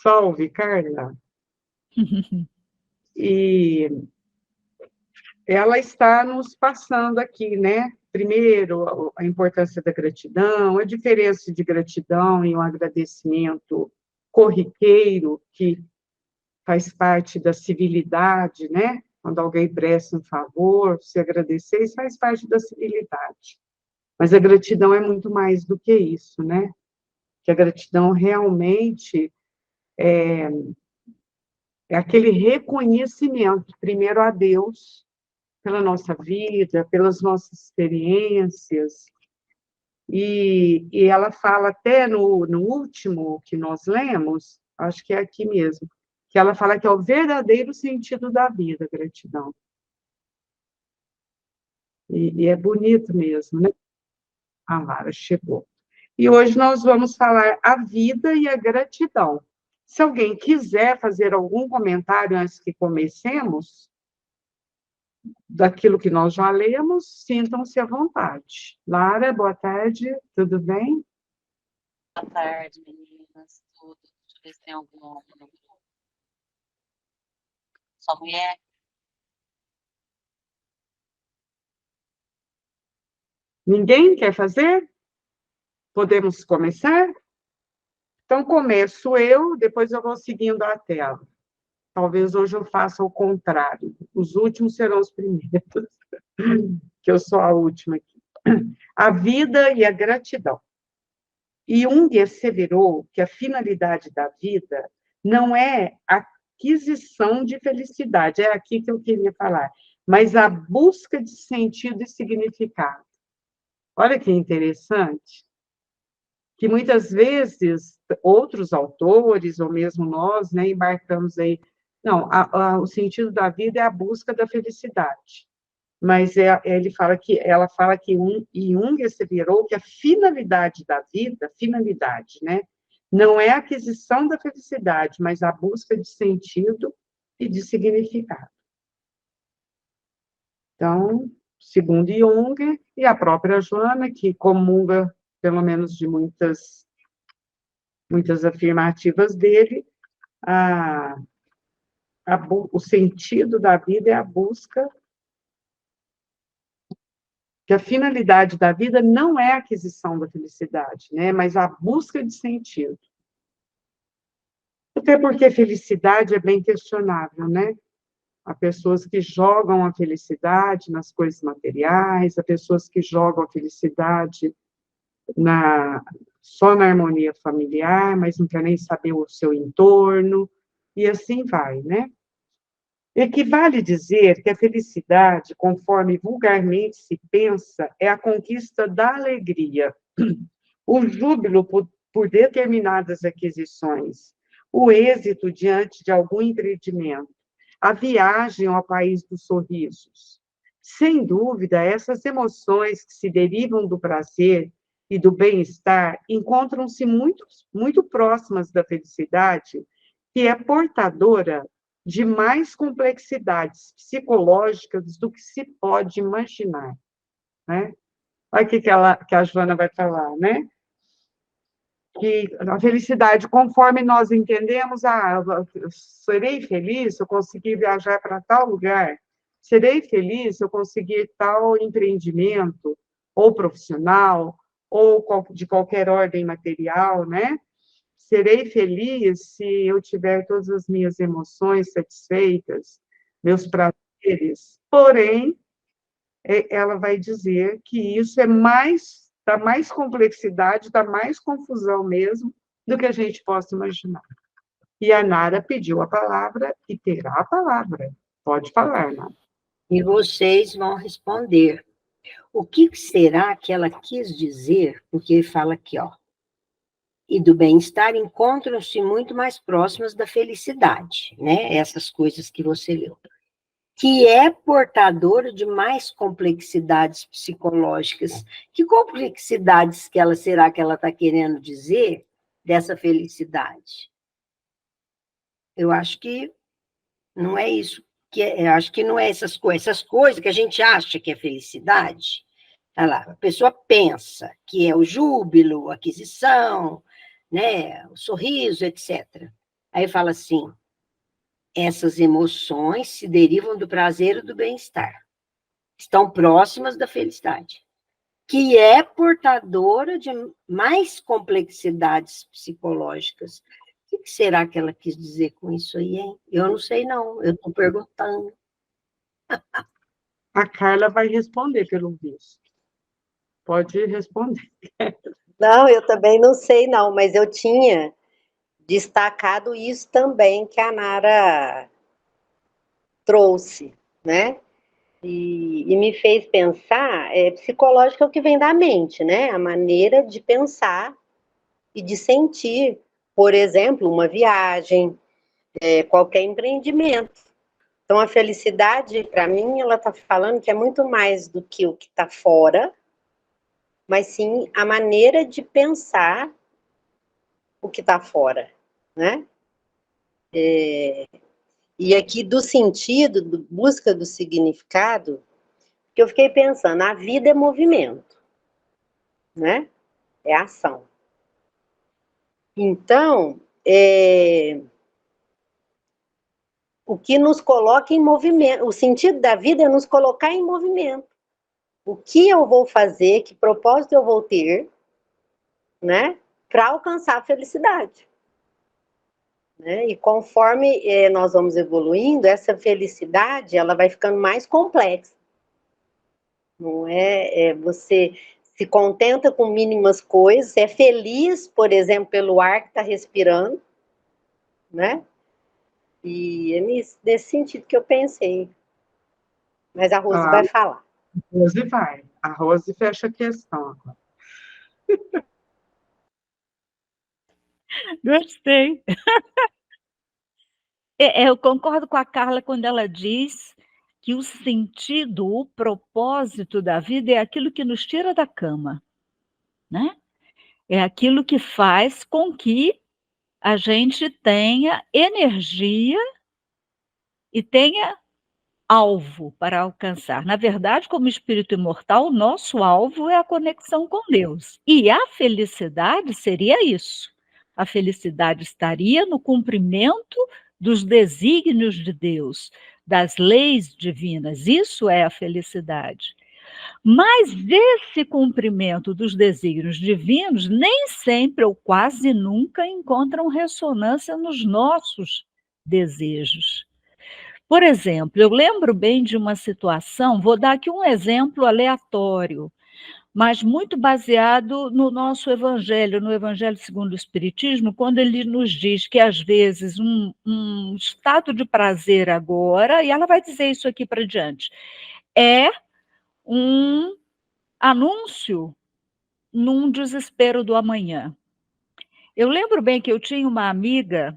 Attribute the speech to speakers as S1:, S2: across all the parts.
S1: Salve, Carla. E ela está nos passando aqui, né? Primeiro, a importância da gratidão, a diferença de gratidão e um agradecimento corriqueiro, que faz parte da civilidade, né? Quando alguém presta um favor, se agradecer, isso faz parte da civilidade. Mas a gratidão é muito mais do que isso, né? Que a gratidão realmente é aquele reconhecimento, primeiro a Deus, pela nossa vida, pelas nossas experiências. E ela fala até no último que nós lemos, acho que é aqui mesmo, que ela fala que é o verdadeiro sentido da vida, a gratidão. E é bonito mesmo, né? A Lara chegou. E hoje nós vamos falar a vida e a gratidão. Se alguém quiser fazer algum comentário antes que comecemos, daquilo que nós já lemos, sintam-se à vontade. Lara, boa tarde, tudo bem?
S2: Boa tarde, meninas. Tudo. Deixa eu ver se tem algum homem no grupo. Só mulher?
S1: Ninguém quer fazer? Podemos começar? Então, começo eu, depois eu vou seguindo a tela. Talvez hoje eu faça o contrário. Os últimos serão os primeiros, que eu sou a última aqui. A vida e a gratidão. Jung asseverou que a finalidade da vida não é a aquisição de felicidade, é aqui que eu queria falar, mas a busca de sentido e significado. Olha que interessante, que muitas vezes outros autores, ou mesmo nós, né, embarcamos aí, não, o sentido da vida é a busca da felicidade. Mas ela fala que Jung asseverou que a finalidade da vida, finalidade, né, não é a aquisição da felicidade, mas a busca de sentido e de significado. Então, segundo Jung, e a própria Joana, que comunga, pelo menos de muitas afirmativas dele, o sentido da vida é a busca, que a finalidade da vida não é a aquisição da felicidade, né, mas a busca de sentido. Até porque felicidade é bem questionável, né? Há pessoas que jogam a felicidade nas coisas materiais, há pessoas que jogam a felicidade só na harmonia familiar, mas não quer nem saber o seu entorno, e assim vai, né? Equivale dizer que a felicidade, conforme vulgarmente se pensa, é a conquista da alegria, o júbilo por determinadas aquisições, o êxito diante de algum empreendimento, a viagem ao país dos sorrisos. Sem dúvida, essas emoções que se derivam do prazer e do bem-estar encontram-se muito próximas da felicidade, que é portadora de mais complexidades psicológicas do que se pode imaginar, né? Olha o que a Joana vai falar, né? Que a felicidade, conforme nós entendemos, eu serei feliz se eu conseguir viajar para tal lugar, serei feliz se eu conseguir tal empreendimento, ou profissional, ou de qualquer ordem material, né? Serei feliz se eu tiver todas as minhas emoções satisfeitas, meus prazeres. Porém, ela vai dizer que isso dá mais complexidade, dá mais confusão mesmo do que a gente possa imaginar. E a Nara pediu a palavra e terá a palavra. Pode falar, Nara.
S3: E vocês vão responder. O que será que ela quis dizer? Porque fala aqui, ó. E do bem-estar encontram-se muito mais próximas da felicidade, né? Essas coisas que você leu. Que é portadora de mais complexidades psicológicas. Que complexidades será que ela está querendo dizer dessa felicidade? Eu acho que não é isso. Eu acho que não é essas coisas que a gente acha que é felicidade. Tá lá, a pessoa pensa que é o júbilo, a aquisição, né, o sorriso, etc. Aí fala assim, essas emoções se derivam do prazer e do bem-estar. Estão próximas da felicidade, que é portadora de mais complexidades psicológicas. O que será que ela quis dizer com isso aí, hein? Eu não sei, não. Eu estou perguntando.
S1: A Carla vai responder, pelo visto. Pode responder.
S4: Não, eu também não sei, não, mas eu tinha destacado isso também que a Nara trouxe, né? E me fez pensar, psicológico é o que vem da mente, né? A maneira de pensar e de sentir, por exemplo, uma viagem, qualquer empreendimento. Então, a felicidade, para mim, ela está falando que é muito mais do que o que está fora, mas sim a maneira de pensar o que está fora, né? E aqui do sentido, busca do significado, que eu fiquei pensando, a vida é movimento, né? É ação. Então, o que nos coloca em movimento, o sentido da vida é nos colocar em movimento. O que eu vou fazer, que propósito eu vou ter, né? Para alcançar a felicidade. Né? E conforme nós vamos evoluindo, essa felicidade ela vai ficando mais complexa. Não você se contenta com mínimas coisas, é feliz, por exemplo, pelo ar que está respirando, né? E é nesse sentido que eu pensei. Mas a Rose vai falar.
S1: A Rose vai. A Rose fecha a questão agora.
S5: Gostei. Eu concordo com a Carla quando ela diz que o sentido, o propósito da vida é aquilo que nos tira da cama, né? É aquilo que faz com que a gente tenha energia e tenha alvo para alcançar. Na verdade, como espírito imortal, o nosso alvo é a conexão com Deus. E a felicidade seria isso. A felicidade estaria no cumprimento dos desígnios de Deus, das leis divinas. Isso é a felicidade. Mas esse cumprimento dos desígnios divinos nem sempre ou quase nunca encontram ressonância nos nossos desejos. Por exemplo, eu lembro bem de uma situação, vou dar aqui um exemplo aleatório, mas muito baseado no nosso Evangelho, no Evangelho segundo o Espiritismo, quando ele nos diz que, às vezes, um estado de prazer agora, e ela vai dizer isso aqui para diante, é um anúncio num desespero do amanhã. Eu lembro bem que eu tinha uma amiga,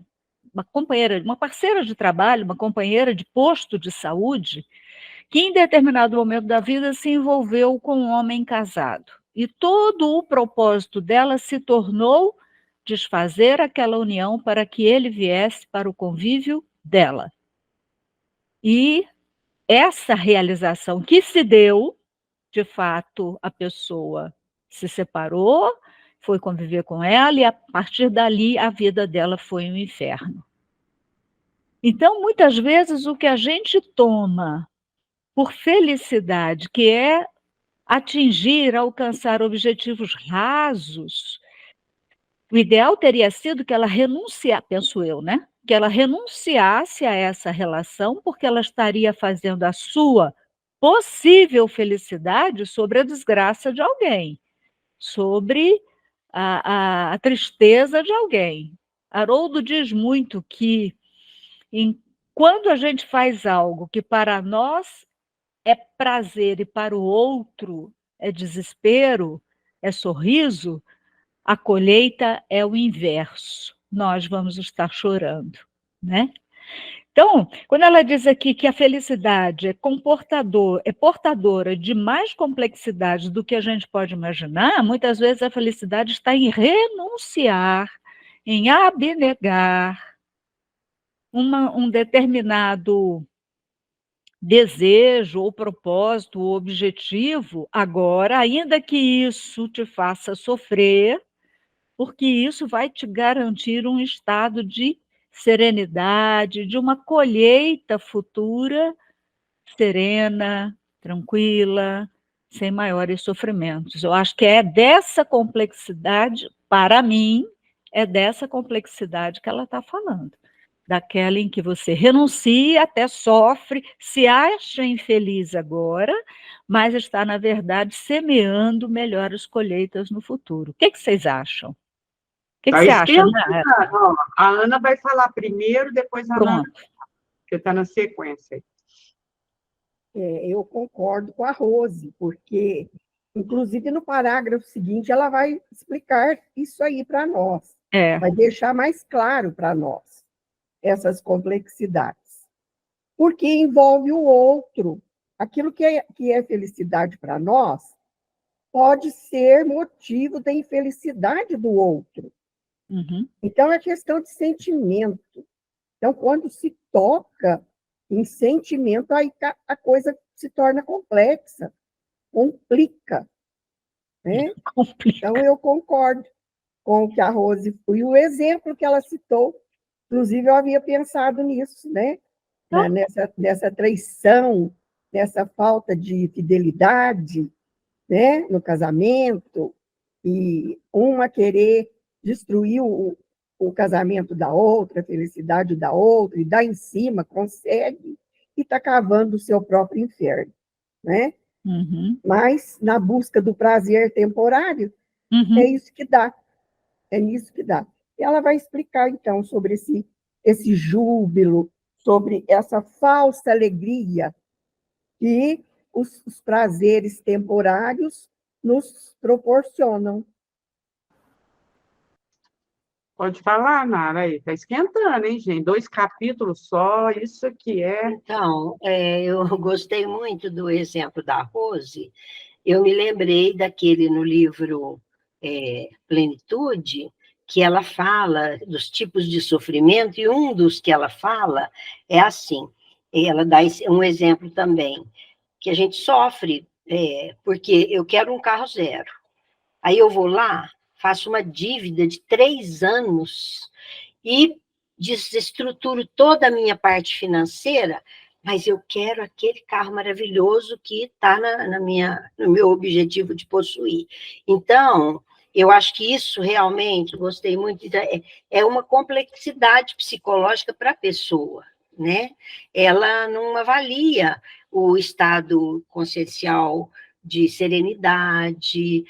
S5: uma companheira, uma parceira de trabalho, uma companheira de posto de saúde, que em determinado momento da vida se envolveu com um homem casado. E todo o propósito dela se tornou desfazer aquela união para que ele viesse para o convívio dela. E essa realização que se deu, de fato, a pessoa se separou, foi conviver com ela e a partir dali a vida dela foi um inferno. Então, muitas vezes, o que a gente toma por felicidade, que é atingir, alcançar objetivos rasos, o ideal teria sido que ela renunciasse, penso eu, né? Que ela renunciasse a essa relação, porque ela estaria fazendo a sua possível felicidade sobre a desgraça de alguém, sobre a tristeza de alguém. Haroldo diz muito que quando a gente faz algo que para nós é prazer e para o outro é desespero, é sorriso, a colheita é o inverso. Nós vamos estar chorando, né? Então, quando ela diz aqui que a felicidade é portadora de mais complexidade do que a gente pode imaginar, muitas vezes a felicidade está em renunciar, em abnegar um determinado desejo, ou propósito, ou objetivo, agora, ainda que isso te faça sofrer, porque isso vai te garantir um estado de serenidade, de uma colheita futura serena, tranquila, sem maiores sofrimentos. Eu acho que é dessa complexidade, para mim, é dessa complexidade que ela está falando. Daquela em que você renuncia, até sofre, se acha infeliz agora, mas está, na verdade, semeando melhores colheitas no futuro. O que vocês acham? O que
S1: Tá
S5: você acha,
S1: esquentando.
S5: Nara?
S1: Ó, a Ana vai falar primeiro, depois a Nara,
S5: Pronto.
S1: porque está na sequência aí.
S6: Eu concordo com a Rose, porque, inclusive, no parágrafo seguinte, ela vai explicar isso aí para nós, vai deixar mais claro para nós essas complexidades, porque envolve o outro. Aquilo que é felicidade para nós pode ser motivo da infelicidade do outro.
S5: Uhum.
S6: Então, é questão de sentimento. Então, quando se toca em sentimento, aí a coisa se torna complexa, complica. Né? Então, eu concordo com o que a Rose e o exemplo que ela citou. Inclusive, eu havia pensado nisso, né? Nessa traição, nessa falta de fidelidade, né? No casamento, e uma querer destruir o casamento da outra, a felicidade da outra, e dá em cima, consegue, e está cavando o seu próprio inferno, né?
S5: Uhum.
S6: Mas, na busca do prazer temporário, é isso que dá, é nisso que dá. E ela vai explicar, então, sobre esse júbilo, sobre essa falsa alegria que os prazeres temporários nos proporcionam.
S1: Pode falar, Nara, aí. Está esquentando, hein, gente? 2 capítulos só, isso aqui é...
S3: Então, eu gostei muito do exemplo da Rose. Eu me lembrei daquele no livro Plenitude, que ela fala dos tipos de sofrimento, e um dos que ela fala é assim, ela dá um exemplo também, que a gente sofre porque eu quero um carro zero. Aí eu vou lá, faço uma dívida de 3 anos e desestruturo toda a minha parte financeira, mas eu quero aquele carro maravilhoso que está no meu objetivo de possuir. Então, eu acho que isso realmente, gostei muito, é uma complexidade psicológica para a pessoa, né? Ela não avalia o estado consciencial de serenidade,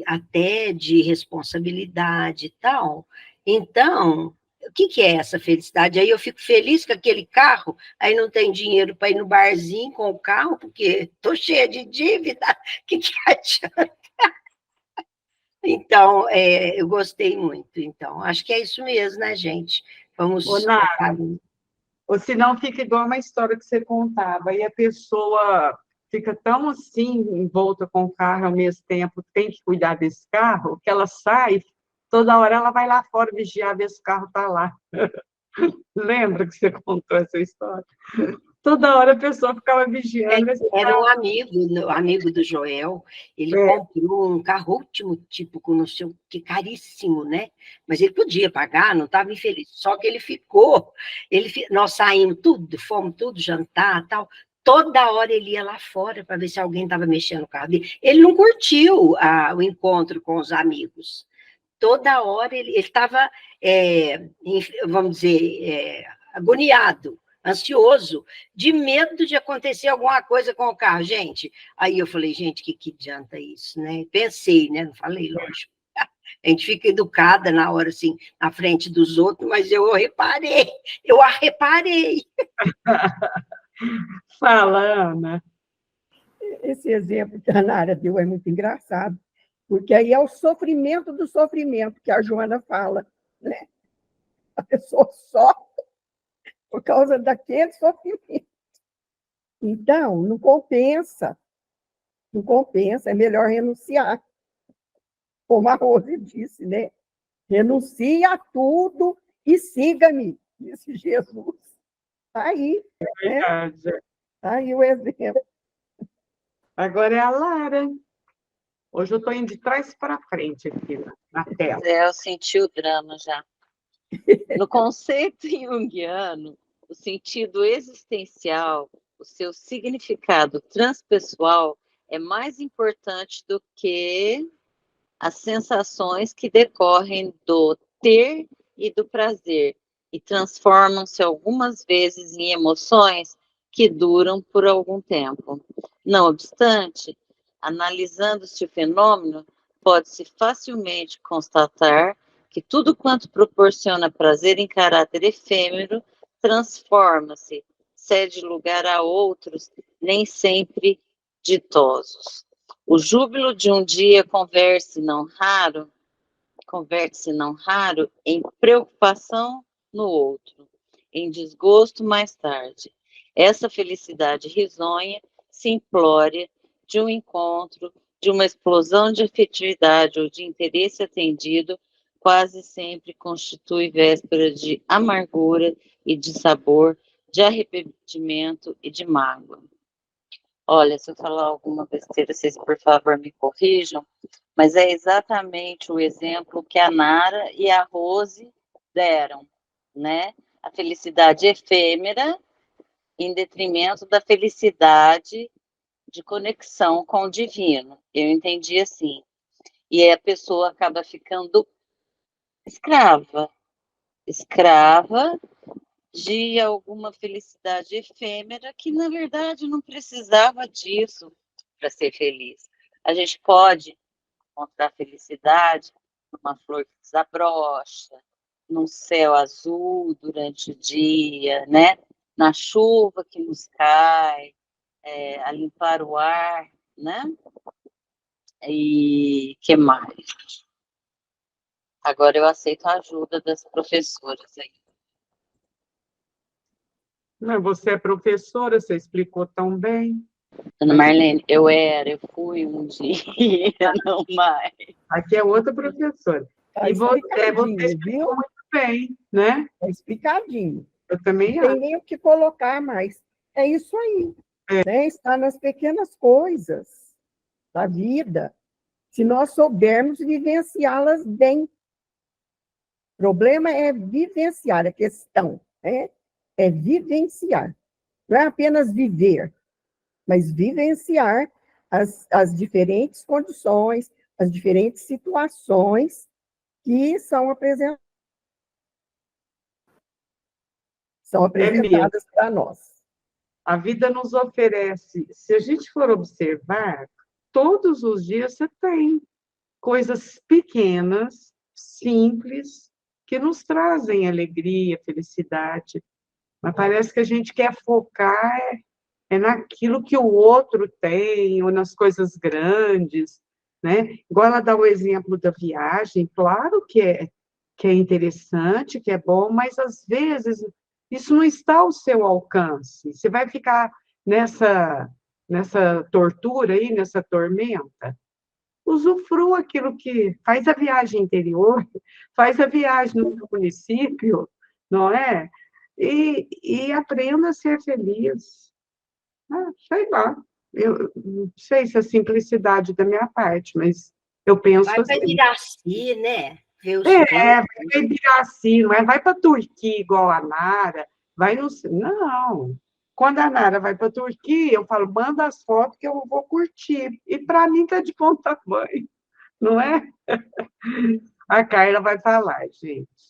S3: até de responsabilidade e tal. Então, o que é essa felicidade? Aí eu fico feliz com aquele carro, aí não tem dinheiro para ir no barzinho com o carro, porque estou cheia de dívida, o que adianta? Então, eu gostei muito. Então, acho que é isso mesmo, né, gente? Vamos...
S1: Ô, Nara, ou senão fica igual uma história que você contava, e a pessoa fica tão assim, envolta com o carro, ao mesmo tempo tem que cuidar desse carro, que ela sai, toda hora ela vai lá fora vigiar, ver se o carro está lá. Lembra que você contou essa história? Toda hora a pessoa ficava vigiando.
S3: Era um amigo do Joel, ele comprou um carro último tipo, com não sei o que, caríssimo, né? Mas ele podia pagar, não estava infeliz. Só que nós saímos fomos tudo jantar, tal. Toda hora ele ia lá fora para ver se alguém estava mexendo no carro dele. Ele não curtiu o encontro com os amigos. Toda hora ele estava, vamos dizer, agoniado, ansioso, de medo de acontecer alguma coisa com o carro, gente. Aí eu falei, gente, que adianta isso, né? Pensei, né? Não falei, lógico. A gente fica educada na hora, assim, na frente dos outros, mas eu a reparei.
S1: Fala, Ana.
S6: Esse exemplo que a Nara deu é muito engraçado, porque aí é o sofrimento do sofrimento que a Joana fala, né? A pessoa sofre por causa daquele sofrimento. Então, não compensa, é melhor renunciar. Como a Rose disse, né? Renuncie a tudo e siga-me, disse Jesus. Está aí, né? Está aí o exemplo.
S1: Agora é a Lara. Hoje eu estou indo de trás para frente aqui na tela.
S2: Eu senti o drama já.
S7: No conceito junguiano, o sentido existencial, o seu significado transpessoal é mais importante do que as sensações que decorrem do ter e do prazer e transformam-se algumas vezes em emoções que duram por algum tempo. Não obstante, analisando este fenômeno, pode-se facilmente constatar que tudo quanto proporciona prazer em caráter efêmero transforma-se, cede lugar a outros, nem sempre ditosos. O júbilo de um dia converte-se não raro em preocupação no outro, em desgosto mais tarde. Essa felicidade risonha, simplória, de um encontro, de uma explosão de afetividade ou de interesse atendido, quase sempre constitui véspera de amargura e de sabor, de arrependimento e de mágoa. Olha, se eu falar alguma besteira, vocês, por favor, me corrijam, mas é exatamente o exemplo que a Nara e a Rose deram, né? A felicidade efêmera em detrimento da felicidade de conexão com o divino. Eu entendi assim. E aí a pessoa acaba ficando escrava de alguma felicidade efêmera que, na verdade, não precisava disso para ser feliz. A gente pode encontrar felicidade numa flor que desabrocha, num céu azul durante o dia, né? Na chuva que nos cai, a limpar o ar, né? E que mais? Agora eu aceito a ajuda das professoras aí.
S1: Não, você é professora, você explicou tão bem.
S7: Dona Marlene, eu fui um dia, não mais.
S1: Aqui é outra professora.
S6: Tá
S1: E você
S6: explicadinho,
S1: explicou
S6: viu?
S1: muito bem, né?
S6: Tá explicadinho.
S1: Eu também
S6: Não tem
S1: acho.
S6: nem o que colocar mais. É isso aí. Né? Está nas pequenas coisas da vida. Se nós soubermos vivenciá-las bem. O problema é vivenciar, a questão, né? É vivenciar. Não é apenas viver, mas vivenciar as diferentes condições, as diferentes situações que são apresentadas para nós.
S1: A vida nos oferece, se a gente for observar, todos os dias você tem coisas pequenas, simples, que nos trazem alegria, felicidade. Mas parece que a gente quer focar naquilo que o outro tem, ou nas coisas grandes, né? Igual ela dá o exemplo da viagem, claro que é interessante, que é bom, mas às vezes isso não está ao seu alcance. Você vai ficar nessa tortura aí, nessa tormenta. Usufrua aquilo que faz a viagem interior, faz a viagem no município, não é? E aprenda a ser feliz. Sei lá, eu não sei se é simplicidade da minha parte, mas eu penso
S3: Vai para
S1: assim.
S3: Iraci, né? Ver os
S1: Vai
S3: pães.
S1: para Ibiraci, não é? Vai para Turquia igual a Nara, vai no... Não. Quando a Nara vai para a Turquia, eu falo, manda as fotos que eu vou curtir. E para mim está de bom tamanho, não é? A Carla vai falar, gente.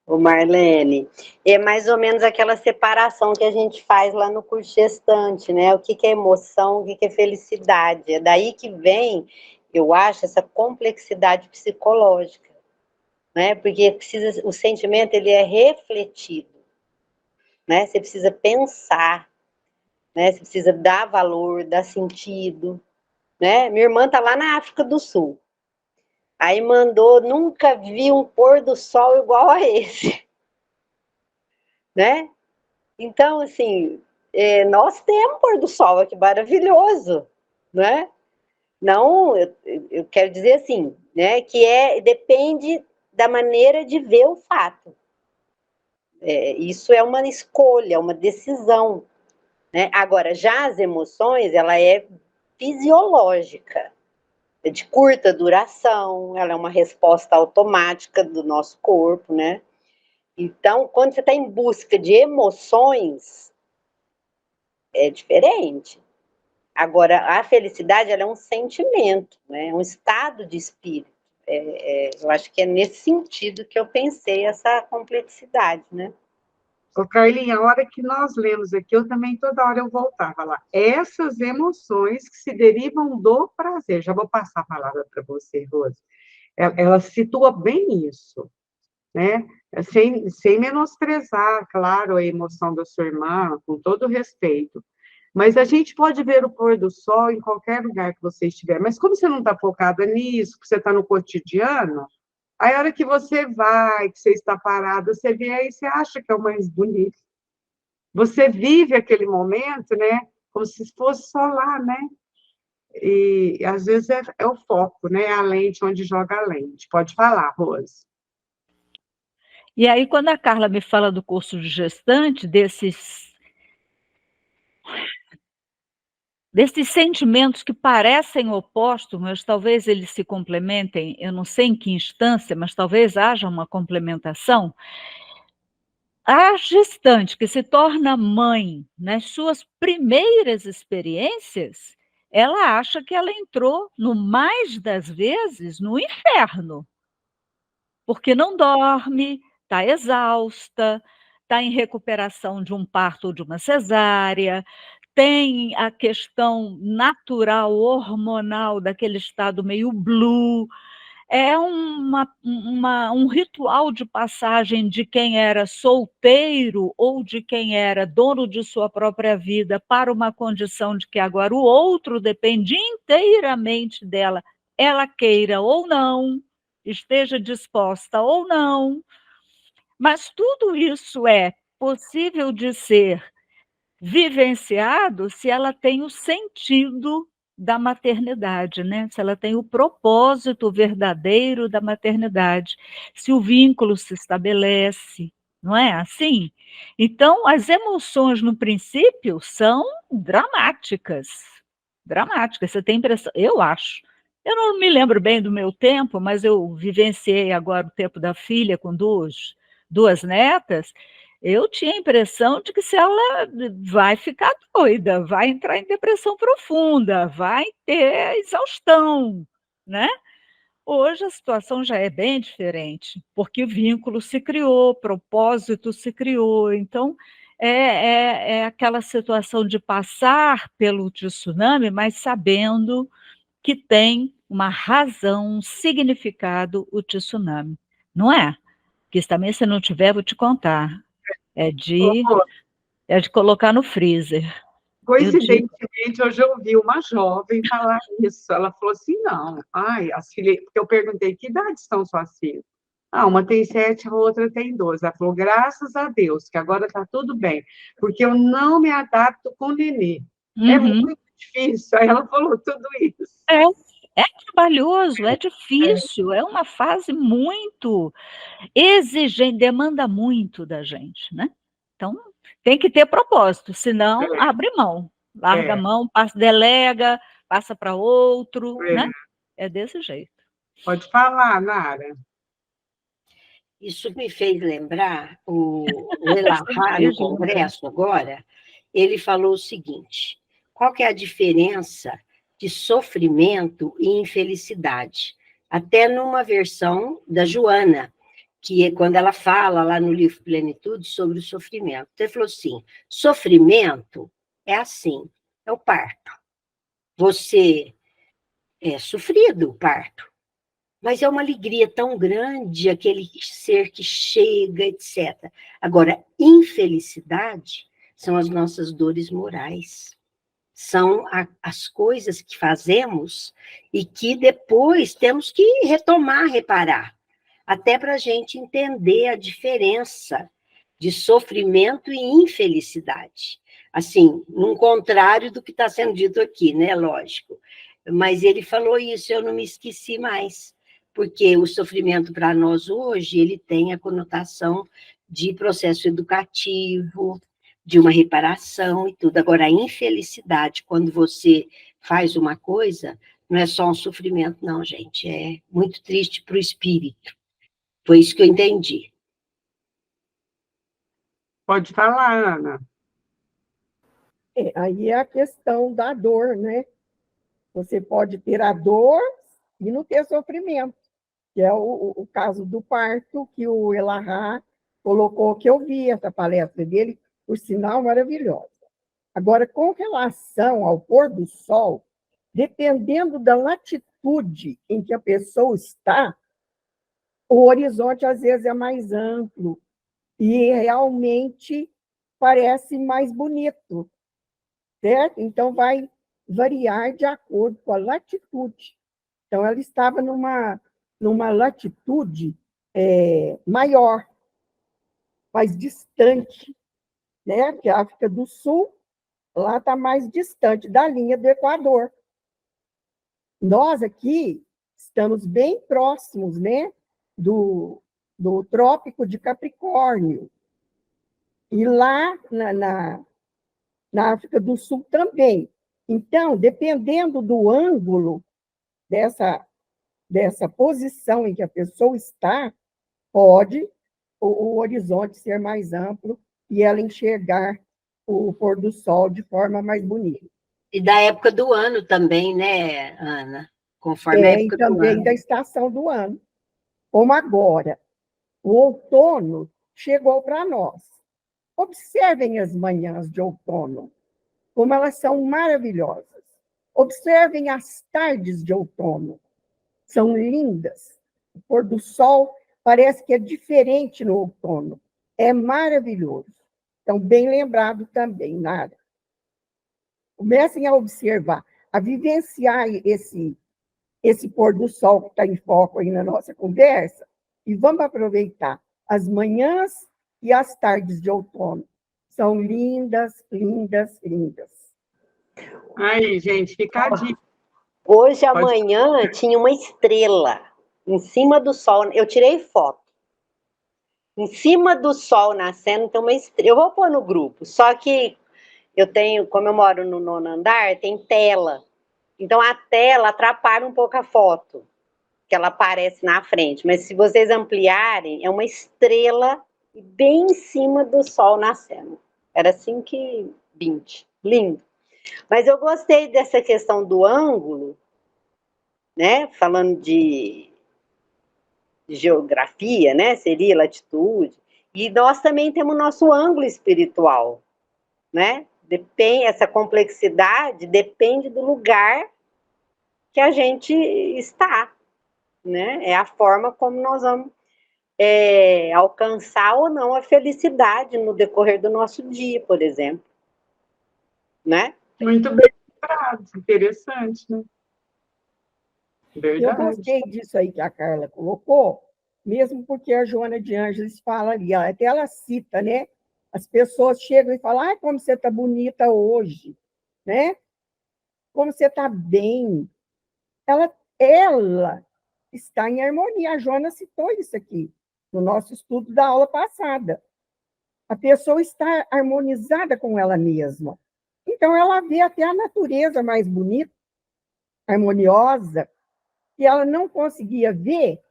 S4: Ô Marlene, é mais ou menos aquela separação que a gente faz lá no curso gestante, né? O que é emoção, o que é felicidade. É daí que vem, eu acho, essa complexidade psicológica, né? Porque o sentimento, ele é refletido, né? Você precisa pensar, né? Você precisa dar valor, dar sentido, né? Minha irmã tá lá na África do Sul. Aí mandou, nunca vi um pôr do sol igual a esse. Né? Então, assim, nós temos pôr do sol aqui maravilhoso, né? Não, eu quero dizer assim, né? Que depende da maneira de ver o fato. Isso é uma escolha, uma decisão, né? Agora, já as emoções, ela é fisiológica, de curta duração, ela é uma resposta automática do nosso corpo, né? Então, quando você está em busca de emoções, é diferente. Agora, a felicidade, ela é um sentimento, né? É um estado de espírito. Eu acho que é nesse sentido que eu pensei essa complexidade, né?
S1: Ô, Carlinha, a hora que nós lemos aqui, eu também toda hora eu voltava lá. Essas emoções que se derivam do prazer. Já vou passar a palavra para você, Rose. Ela situa bem isso, né? Sem menosprezar, claro, a emoção da sua irmã, com todo respeito. Mas a gente pode ver o pôr do sol em qualquer lugar que você estiver. Mas como você não está focada nisso, que você está no cotidiano, aí a hora que você vai, que você está parada, você vê aí, você acha que é o mais bonito. Você vive aquele momento, né? Como se fosse só lá, né? E às vezes é o foco, né? A lente, onde joga a lente. Pode falar, Rose.
S5: E aí, quando a Carla me fala do curso de gestante, desses sentimentos que parecem opostos, mas talvez eles se complementem, eu não sei em que instância, mas talvez haja uma complementação. A gestante que se torna mãe nas suas primeiras experiências, ela acha que ela entrou, no mais das vezes, no inferno, porque não dorme, está exausta, está em recuperação de um parto ou de uma cesárea, tem a questão natural, hormonal, daquele estado meio blue. É um ritual de passagem de quem era solteiro ou de quem era dono de sua própria vida para uma condição de que agora o outro depende inteiramente dela, ela queira ou não, esteja disposta ou não. Mas tudo isso é possível de ser vivenciado se ela tem o sentido da maternidade, né? Se ela tem o propósito verdadeiro da maternidade, se o vínculo se estabelece, não é assim? Então, as emoções, no princípio, são dramáticas. Dramáticas. Você tem impressão, eu acho. Eu não me lembro bem do meu tempo, mas eu vivenciei agora o tempo da filha com duas netas. Eu tinha a impressão de que se ela vai ficar doida, vai entrar em depressão profunda, vai ter exaustão, né? Hoje a situação já é bem diferente, porque o vínculo se criou, propósito se criou, então é aquela situação de passar pelo tsunami, mas sabendo que tem uma razão, um significado o tsunami, não é? Que também, se não tiver, vou te contar. É de colocar no freezer.
S1: Coincidentemente, hoje eu ouvi uma jovem falar isso. Ela falou assim: não, ai, as filhas. Porque eu perguntei que idade são suas filhas. Ah, uma tem 7, a outra tem 12. Ela falou: graças a Deus, que agora está tudo bem, porque eu não me adapto com o nenê. É muito difícil. Aí ela falou tudo isso.
S5: É trabalhoso, é difícil, é uma fase muito exigente, demanda muito da gente, né? Então, tem que ter propósito, senão abre mão, larga a mão, delega, passa para outro, né? É desse jeito.
S1: Pode falar, Nara.
S3: Isso me fez lembrar o Elahá no Congresso agora, ele falou o seguinte: qual que é a diferença de sofrimento e infelicidade? Até numa versão da Joana, que é quando ela fala lá no livro Plenitude sobre o sofrimento. Ele falou assim: sofrimento é assim, é o parto. Você é sofrido o parto, mas é uma alegria tão grande, aquele ser que chega, etc. Agora, infelicidade são as nossas dores morais. São as coisas que fazemos e que depois temos que retomar, reparar, até para a gente entender a diferença de sofrimento e infelicidade. Assim, num contrário do que está sendo dito aqui, né? Lógico. Mas ele falou isso, eu não me esqueci mais, porque o sofrimento para nós hoje, ele tem a conotação de processo educativo, de uma reparação e tudo. Agora, a infelicidade, quando você faz uma coisa, Não é só um sofrimento, não, gente. É muito triste para o espírito. Foi isso que eu entendi.
S1: Pode falar, Ana.
S6: Aí é a questão da dor, né? Você pode ter a dor e não ter sofrimento, que é o caso do parto que o Elahá colocou, que eu vi essa palestra dele, por sinal maravilhosa. Agora, com relação ao pôr do sol, dependendo da latitude em que a pessoa está, o horizonte às vezes é mais amplo e realmente parece mais bonito, certo? Então, vai variar de acordo com a latitude. Então, ela estava numa latitude maior, mais distante, né? Porque a África do Sul, lá está mais distante da linha do Equador. Nós aqui estamos bem próximos, né? Do Trópico de Capricórnio. E lá na África do Sul também. Então, dependendo do ângulo dessa posição em que a pessoa está, pode o horizonte ser mais amplo e ela enxergar o pôr do sol de forma mais bonita.
S3: E da época do ano também, né, Ana? Conforme a
S6: E
S3: época do
S6: também
S3: ano.
S6: da estação do ano. Como agora, o outono chegou para nós. Observem as manhãs de outono, como elas são maravilhosas. Observem as tardes de outono, são lindas. O pôr do sol parece que é diferente no outono. É maravilhoso. Então, bem lembrado também, Nara. Comecem a observar, a vivenciar esse pôr do sol que está em foco aí na nossa conversa, e vamos aproveitar as manhãs e as tardes de outono. São lindas, lindas, lindas.
S1: Aí, gente, fica a dica.
S4: Hoje, amanhã, tinha uma estrela em cima do sol. Eu tirei foto. Em cima do sol nascendo, tem uma estrela. Eu vou pôr no grupo. Só que eu tenho, como eu moro no 9º andar, tem tela. Então, a tela atrapalha um pouco a foto, que ela aparece na frente. Mas se vocês ampliarem, é uma estrela bem em cima do sol nascendo. Era 5h20. Lindo. Mas eu gostei dessa questão do ângulo, né? Falando de geografia, né? Seria latitude. E nós também temos nosso ângulo espiritual, né? Depende, essa complexidade depende do lugar que a gente está, né? É a forma como nós vamos alcançar ou não a felicidade no decorrer do nosso dia, por exemplo, né?
S1: Muito bem lembrado, interessante, né?
S6: Eu
S1: Verdade.
S6: gostei disso aí que a Carla colocou, mesmo porque a Joana de Ângeles fala ali, até ela cita, né? As pessoas chegam e falam, como você está bonita hoje, né? Como você está bem. Ela está em harmonia. A Joana citou isso aqui, no nosso estudo da aula passada. A pessoa está harmonizada com ela mesma. Então, ela vê até a natureza mais bonita, harmoniosa, que ela não conseguia ver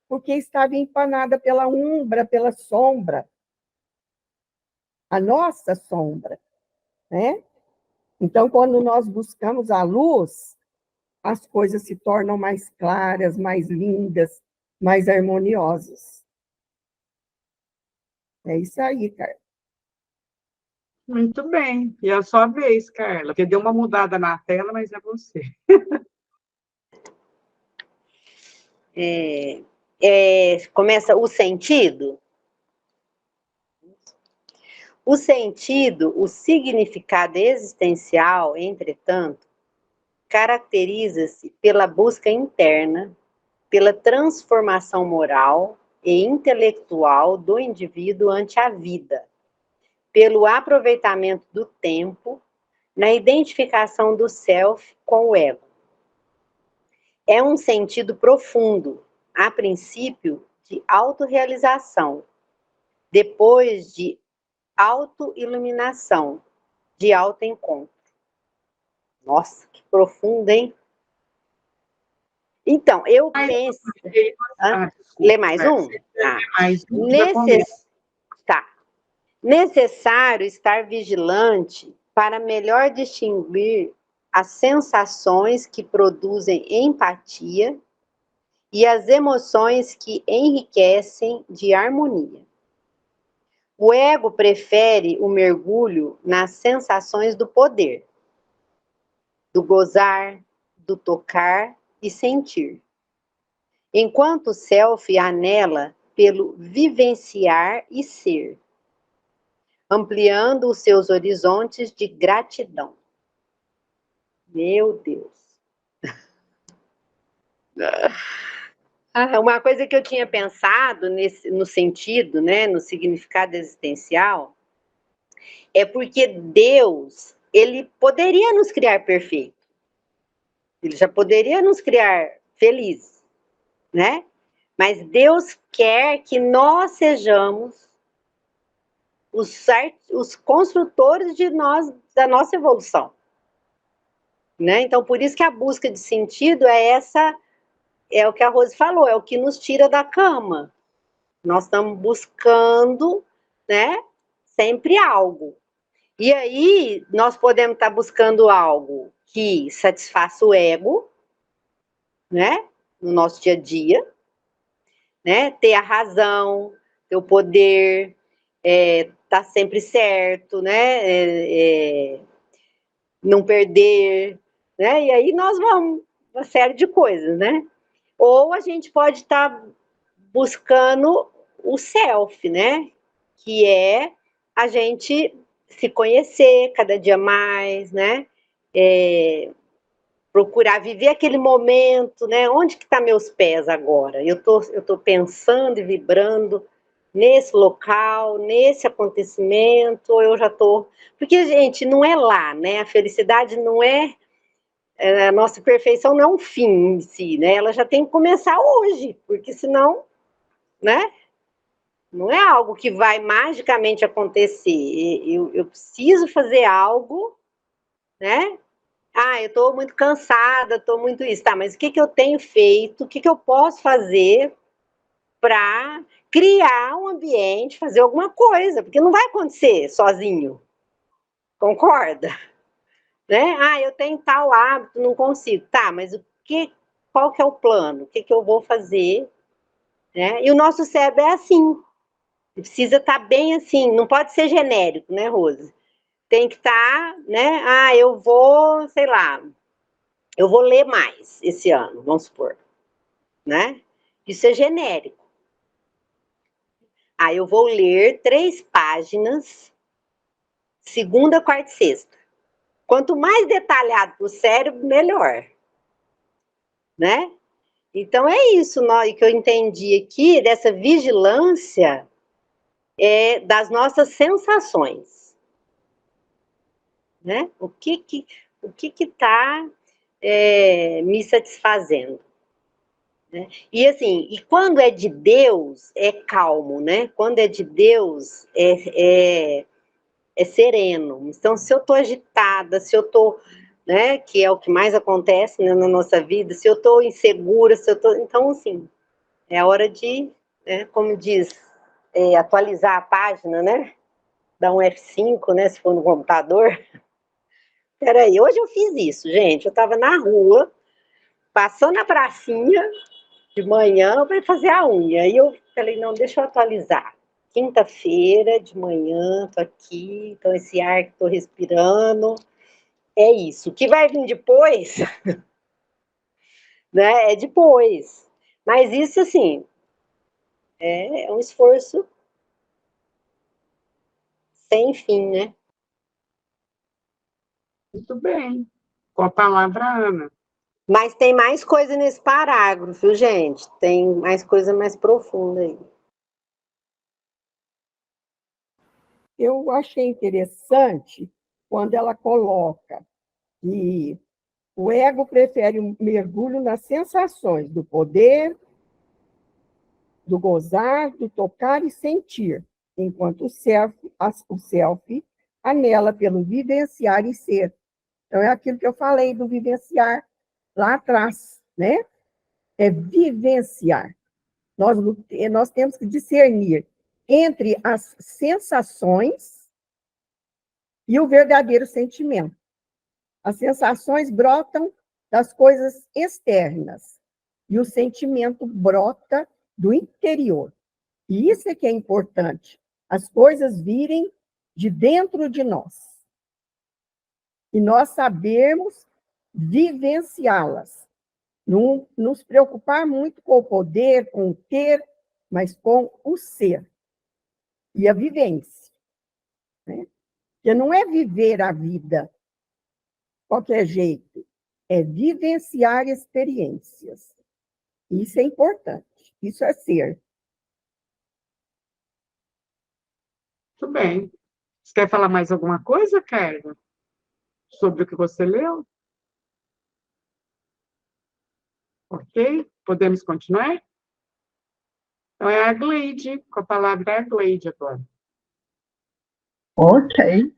S6: porque estava empanada pela umbra, pela sombra. A nossa sombra, né? Então, quando nós buscamos a luz, as coisas se tornam mais claras, mais lindas, mais harmoniosas. É isso aí, Carla.
S1: Muito bem. E é a sua vez, Carla, porque deu uma mudada na tela, mas é você.
S4: Começa o sentido. O sentido, o significado existencial, entretanto, caracteriza-se pela busca interna, pela transformação moral e intelectual do indivíduo ante a vida, pelo aproveitamento do tempo, na identificação do self com o ego. É um sentido profundo, a princípio de autorrealização, depois de autoiluminação, de autoencontro. Nossa, que profundo, hein? Então, eu
S1: Mas-
S4: penso...
S1: Ah, desculpa,
S4: Lê mais um?
S1: você
S4: Tá.
S1: lê mais um, já começa.
S4: Tá. Necessário estar vigilante para melhor distinguir as sensações que produzem empatia e as emoções que enriquecem de harmonia. O ego prefere o mergulho nas sensações do poder, do gozar, do tocar e sentir, enquanto o self anela pelo vivenciar e ser, ampliando os seus horizontes de gratidão. Meu Deus. Uma coisa que eu tinha pensado no sentido, né, no significado existencial, é porque Deus, ele poderia nos criar perfeito. Ele já poderia nos criar felizes, né? Mas Deus quer que nós sejamos os construtores da nossa evolução, né? Então, por isso que a busca de sentido é o que a Rose falou, é o que nos tira da cama. Nós estamos buscando, né, sempre algo. E aí, nós podemos estar buscando algo que satisfaça o ego, né, no nosso dia a dia, né, ter a razão, ter o poder, tá sempre certo, né, não perder, né, e aí nós vamos, uma série de coisas, né. Ou a gente pode estar buscando o self, né, que é a gente se conhecer cada dia mais, né, procurar viver aquele momento, né, onde que está meus pés agora? Eu tô pensando e vibrando nesse local, nesse acontecimento, ou eu já tô... Porque, gente, não é lá, né, a felicidade não a nossa perfeição não é um fim em si, né, ela já tem que começar hoje, porque senão, né, não é algo que vai magicamente acontecer. Eu preciso fazer algo, né? Eu estou muito cansada, estou muito isso. Tá, mas o que eu tenho feito? O que eu posso fazer para criar um ambiente, fazer alguma coisa? Porque não vai acontecer sozinho. Concorda? Né? Eu tenho tal hábito, não consigo. Tá, mas qual que é o plano? O que eu vou fazer? Né? E o nosso cérebro é assim. Precisa estar bem assim, não pode ser genérico, né, Rose? Tem que estar, né? Eu vou, sei lá, eu vou ler mais esse ano, vamos supor, né? Isso é genérico. Eu vou ler 3 páginas, segunda, quarta e sexta. Quanto mais detalhado para o cérebro, melhor, né? Então é isso, que eu entendi aqui, dessa vigilância das nossas sensações. Né? O que está me satisfazendo? Né? E assim, e quando é de Deus, é calmo, né? Quando é de Deus, é sereno. Então, se eu estou agitada, se eu estou, né, que é o que mais acontece, né, na nossa vida, se eu estou insegura, então, assim, é a hora de, né, como diz, atualizar a página, né? Dar um F5, né, se for no computador. Peraí, hoje eu fiz isso, gente. Eu estava na rua, passando na pracinha de manhã para fazer a unha. Aí eu falei, não, deixa eu atualizar. Quinta-feira de manhã, tô aqui, então esse ar que tô respirando, é isso. O que vai vir depois, né, é depois. Mas isso, assim, é um esforço sem fim, né?
S1: Muito bem. Com a palavra, Ana.
S4: Mas tem mais coisa nesse parágrafo, gente. Tem mais coisa mais profunda aí.
S6: Eu achei interessante quando ela coloca que o ego prefere um mergulho nas sensações do poder, do gozar, do tocar e sentir, enquanto o self anela pelo vivenciar e ser. Então, é aquilo que eu falei do vivenciar lá atrás, né? é vivenciar. Nós temos que discernir entre as sensações e o verdadeiro sentimento. As sensações brotam das coisas externas e o sentimento brota do interior. E isso é que é importante, as coisas virem de dentro de nós. E nós sabermos vivenciá-las. Não nos preocupar muito com o poder, com o ter, mas com o ser. E a vivência. Né? Porque não é viver a vida de qualquer jeito, é vivenciar experiências. Isso é importante, isso é ser.
S1: Muito bem. Você quer falar mais alguma coisa, Carla? Sobre o que você leu? Ok? Podemos continuar? Então, é a Gleide, com a palavra é a Gleide agora.
S8: Ok.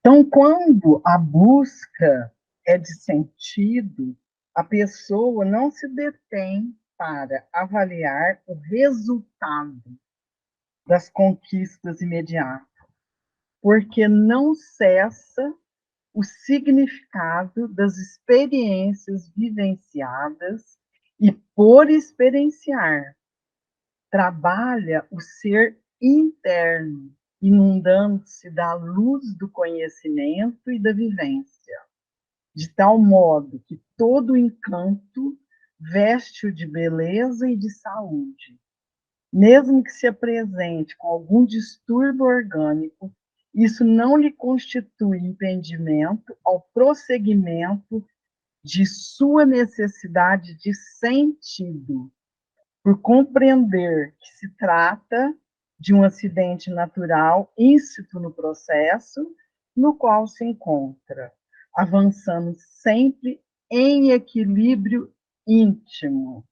S8: Então, quando a busca é de sentido, a pessoa não se detém para avaliar o resultado das conquistas imediatas, porque não cessa o significado das experiências vivenciadas e, por experienciar, trabalha o ser interno, inundando-se da luz do conhecimento e da vivência, de tal modo que todo encanto veste-o de beleza e de saúde. Mesmo que se apresente com algum distúrbio orgânico, isso não lhe constitui impedimento ao prosseguimento de sua necessidade de sentido, por compreender que se trata de um acidente natural íncito no processo no qual se encontra, avançando sempre em equilíbrio íntimo.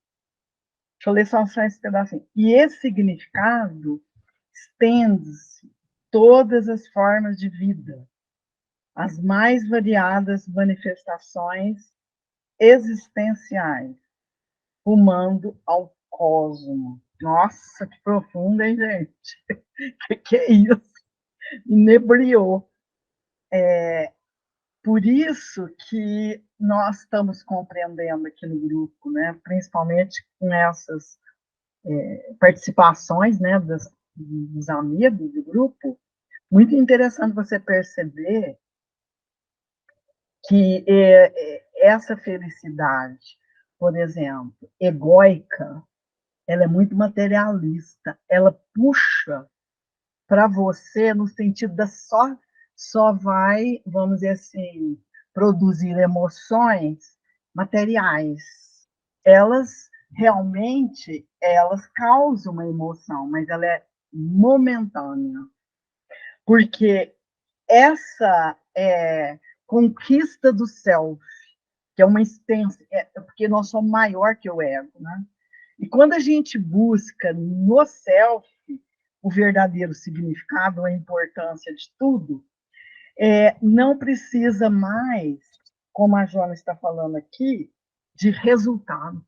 S8: Deixa eu ler só esse pedacinho. E esse significado estende-se todas as formas de vida, as mais variadas manifestações existenciais, rumando ao cosmo. Nossa, que profundo, hein, gente? Que é isso? Inebriou. Por isso que nós estamos compreendendo aqui no grupo, né, principalmente com essas participações, né, dos amigos do grupo, muito interessante você perceber que essa felicidade, por exemplo, egóica, ela é muito materialista, ela puxa para você no sentido da só vai, vamos dizer assim, produzir emoções materiais. Elas realmente, elas causam uma emoção, mas ela é momentânea. Porque essa conquista do self, que é uma extensão, porque nós somos maior que o ego, né? E quando a gente busca no self o verdadeiro significado, a importância de tudo, não precisa mais, como a Joana está falando aqui, de resultado.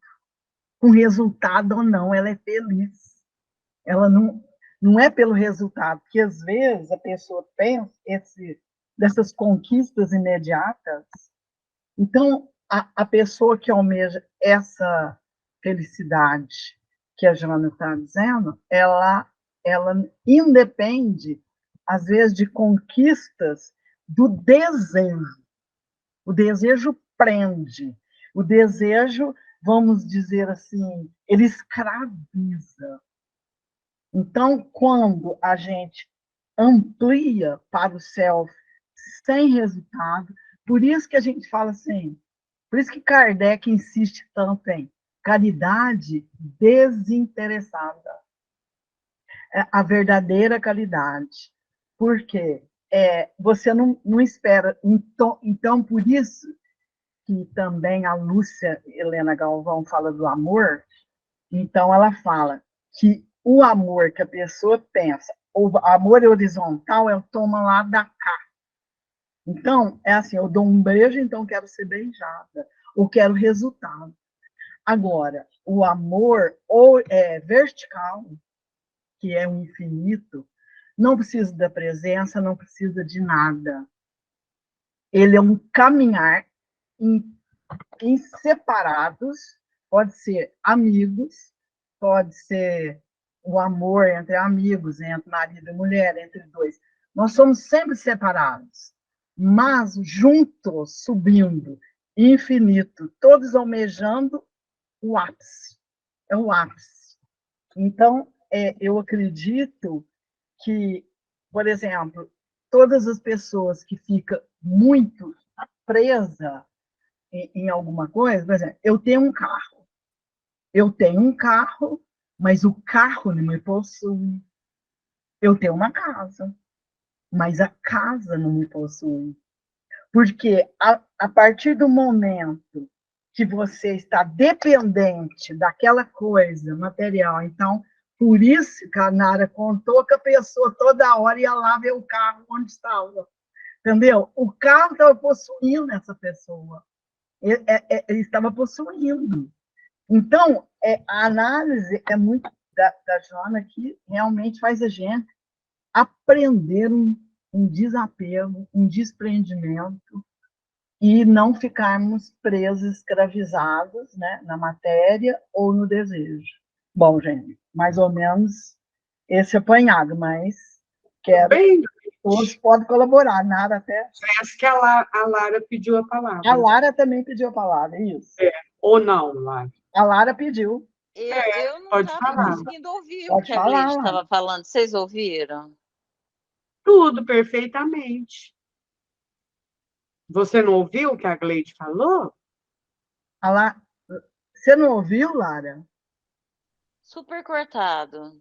S8: Com resultado ou não, ela é feliz. Ela não é pelo resultado, porque às vezes a pessoa pensa dessas conquistas imediatas. Então, a pessoa que almeja essa felicidade que a Joana está dizendo, ela independe, às vezes, de conquistas do desejo. O desejo prende. O desejo, vamos dizer assim, ele escraviza. Então, quando a gente amplia para o self sem resultado, por isso que a gente fala assim, por isso que Kardec insiste tanto em caridade desinteressada. A verdadeira caridade. Porque você não espera. Então, por isso que também a Lúcia Helena Galvão fala do amor, então ela fala que o amor que a pessoa pensa, o amor horizontal é o toma lá da cá. Então, é assim, eu dou um beijo, então quero ser beijada, ou quero resultado. Agora, o amor ou é vertical, que é o infinito, não precisa da presença, não precisa de nada. Ele é um caminhar em separados, pode ser amigos, pode ser o amor entre amigos, entre marido e mulher, entre dois. Nós somos sempre separados, mas juntos, subindo, infinito, todos almejando o ápice. É o ápice. Então, eu acredito que, por exemplo, todas as pessoas que ficam muito presas em alguma coisa, por exemplo, eu tenho um carro, mas o carro não me possui. Eu tenho uma casa, mas a casa não me possui. Porque a partir do momento que você está dependente daquela coisa material, então, por isso que a Nara contou que a pessoa toda hora ia lá ver o carro onde estava. Entendeu? O carro estava possuindo essa pessoa. Ele estava possuindo. Então, a análise é muito da Joana que realmente faz a gente aprender um desapego, um desprendimento e não ficarmos presos, escravizados, né, na matéria ou no desejo. Bom, gente, mais ou menos esse apanhado, mas quero
S1: Bem,
S8: todos podem colaborar, nada até.
S1: parece que a Lara pediu a palavra.
S8: A Lara também pediu a palavra, isso.
S1: Ou não, Lara?
S8: A Lara pediu.
S7: Eu não
S1: Pode
S7: estava
S1: falar.
S7: conseguindo ouvir o
S8: Pode
S7: que a
S8: falar,
S7: Gleide
S8: Lara.
S7: estava falando. Vocês ouviram?
S1: Tudo perfeitamente. Você não ouviu o que a Gleide falou?
S8: Você não ouviu, Lara?
S7: Super cortado.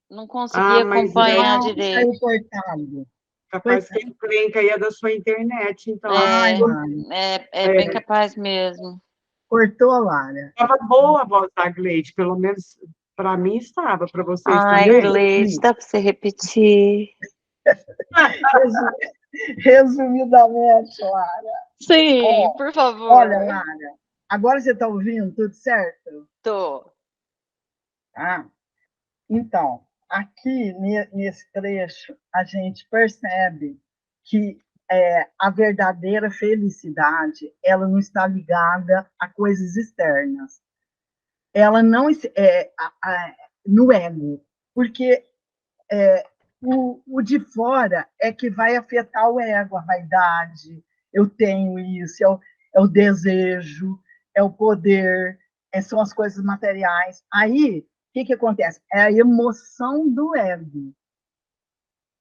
S7: Não consegui
S1: Mas
S7: acompanhar
S8: Saiu
S7: direito.
S8: cortado.
S1: capaz que a encrenca aí é da sua internet, então.
S8: Ai,
S7: É,
S8: Lara.
S7: bem capaz mesmo.
S8: Cortou, Lara.
S1: Estava boa a voz da Gleide, pelo menos para mim estava, para vocês
S7: Ai,
S1: também.
S7: Gleide, dá para você repetir?
S8: Resumidamente, Lara.
S7: Sim, por favor.
S8: Olha, Lara, agora você está ouvindo tudo certo?
S7: Tô.
S8: Ah, então, aqui nesse trecho, a gente percebe que a verdadeira felicidade, ela não está ligada a coisas externas. Ela não no ego, porque o de fora é que vai afetar o ego, a vaidade. Eu tenho isso, é o desejo, é o poder, são as coisas materiais. Aí, o que acontece? É a emoção do ego.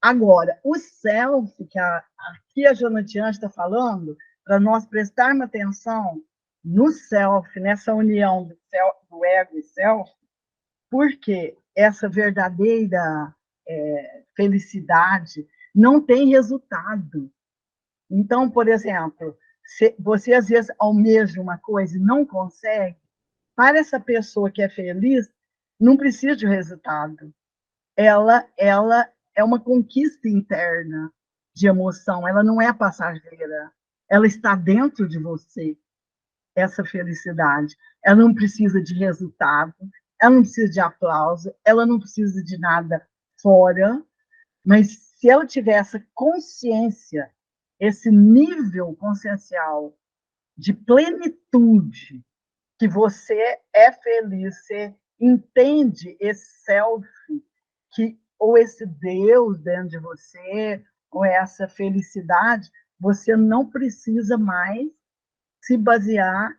S8: Agora, o self, que aqui a Jonatiane está falando, para nós prestarmos atenção no self, nessa união do ego e self, porque essa verdadeira felicidade não tem resultado. Então, por exemplo, se você às vezes almeja uma coisa e não consegue, para essa pessoa que é feliz, não precisa de resultado. Ela é uma conquista interna de emoção, ela não é passageira, ela está dentro de você, essa felicidade. Ela não precisa de resultado, ela não precisa de aplauso, ela não precisa de nada fora, mas se ela tiver essa consciência, esse nível consciencial de plenitude, que você é feliz, você entende esse self, ou esse Deus dentro de você, ou essa felicidade, você não precisa mais se basear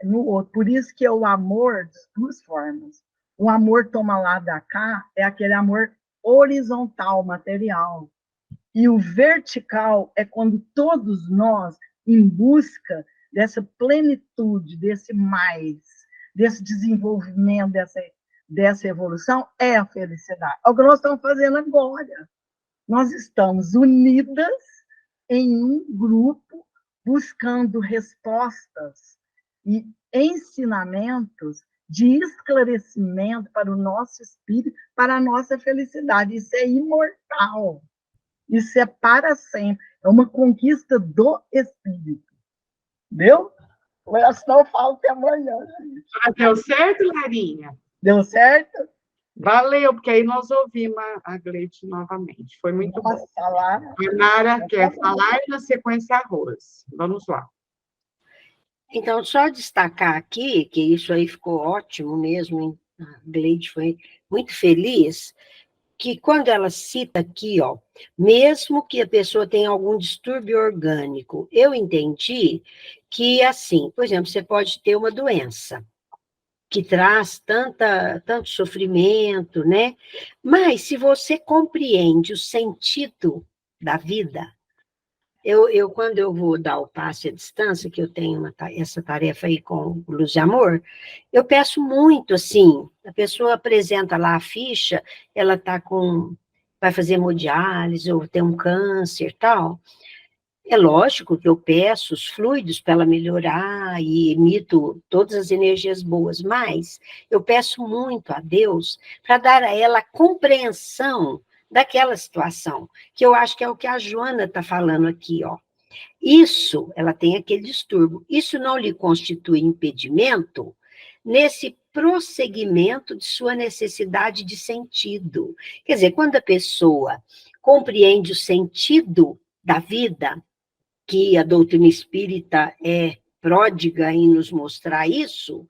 S8: no outro. Por isso que é o amor de duas formas. O amor toma lá da cá é aquele amor horizontal, material. E o vertical é quando todos nós, em busca dessa plenitude, desse mais, desse desenvolvimento, dessa evolução, é a felicidade. É o que nós estamos fazendo agora. Nós estamos unidas em um grupo, buscando respostas e ensinamentos de esclarecimento para o nosso espírito, para a nossa felicidade. Isso é imortal. Isso é para sempre. É uma conquista do espírito. Entendeu? Senão eu falo até amanhã.
S1: Deu certo, Larinha?
S8: Deu certo?
S1: Valeu, porque aí nós ouvimos a Gleide novamente. Foi muito bom.
S8: Posso falar?
S1: A Nara quer falar e na sequência a Rose. Vamos lá.
S3: Então, só destacar aqui, que isso aí ficou ótimo mesmo, hein? A Gleide foi muito feliz, que quando ela cita aqui, ó, mesmo que a pessoa tenha algum distúrbio orgânico, eu entendi que, assim, por exemplo, você pode ter uma doença que traz tanto sofrimento, né? Mas se você compreende o sentido da vida, quando eu vou dar o passe à distância, que eu tenho essa tarefa aí com Luz de Amor, eu peço muito, assim, a pessoa apresenta lá a ficha, ela vai fazer hemodiálise, ou tem um câncer e tal. É lógico que eu peço os fluidos para ela melhorar e emito todas as energias boas, mas eu peço muito a Deus para dar a ela a compreensão daquela situação, que eu acho que é o que a Joana está falando aqui, ó. Isso, ela tem aquele distúrbio, isso não lhe constitui impedimento nesse prosseguimento de sua necessidade de sentido. Quer dizer, quando a pessoa compreende o sentido da vida, que a doutrina espírita é pródiga em nos mostrar isso,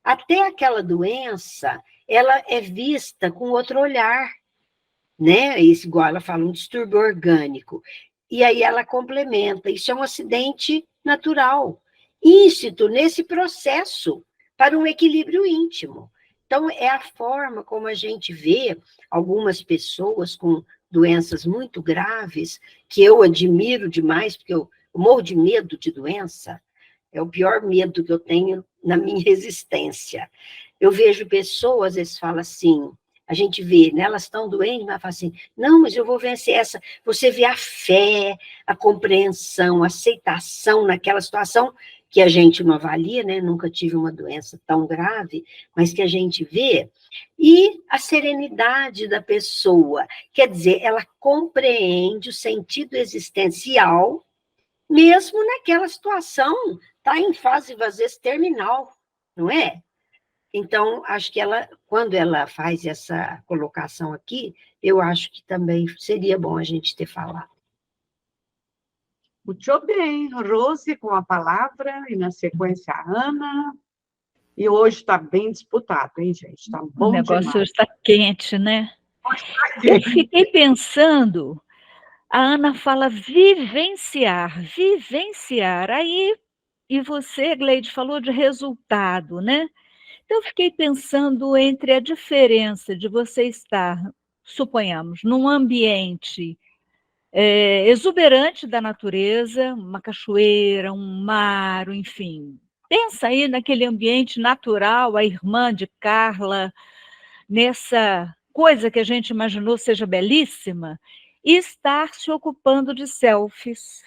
S3: até aquela doença, ela é vista com outro olhar, né? Isso, igual ela fala, um distúrbio orgânico. E aí ela complementa, isso é um acidente natural, íncito nesse processo para um equilíbrio íntimo. Então, é a forma como a gente vê algumas pessoas com doenças muito graves, que eu admiro demais, porque eu morro de medo de doença, é o pior medo que eu tenho na minha existência. Eu vejo pessoas, às vezes falam assim, a gente vê, né, elas estão doentes, mas fala assim, não, mas eu vou vencer essa. Você vê a fé, a compreensão, a aceitação naquela situação que a gente não avalia, né, nunca tive uma doença tão grave, mas que a gente vê, e a serenidade da pessoa, quer dizer, ela compreende o sentido existencial, mesmo naquela situação, está em fase, às vezes, terminal, não é? Então, acho que quando ela faz essa colocação aqui, eu acho que também seria bom a gente ter falado.
S1: Muito bem. Rose com a palavra, e na sequência a Ana. E hoje está bem disputado, hein, gente? Está bom
S5: O negócio
S1: demais.
S5: hoje está quente, né? Eu fiquei pensando, a Ana fala vivenciar. Aí, e você, Gleide, falou de resultado, né? Então, eu fiquei pensando entre a diferença de você estar, suponhamos, num ambiente exuberante da natureza, uma cachoeira, um mar, enfim. Pensa aí naquele ambiente natural, a irmã de Carla, nessa coisa que a gente imaginou seja belíssima, e estar se ocupando de selfies,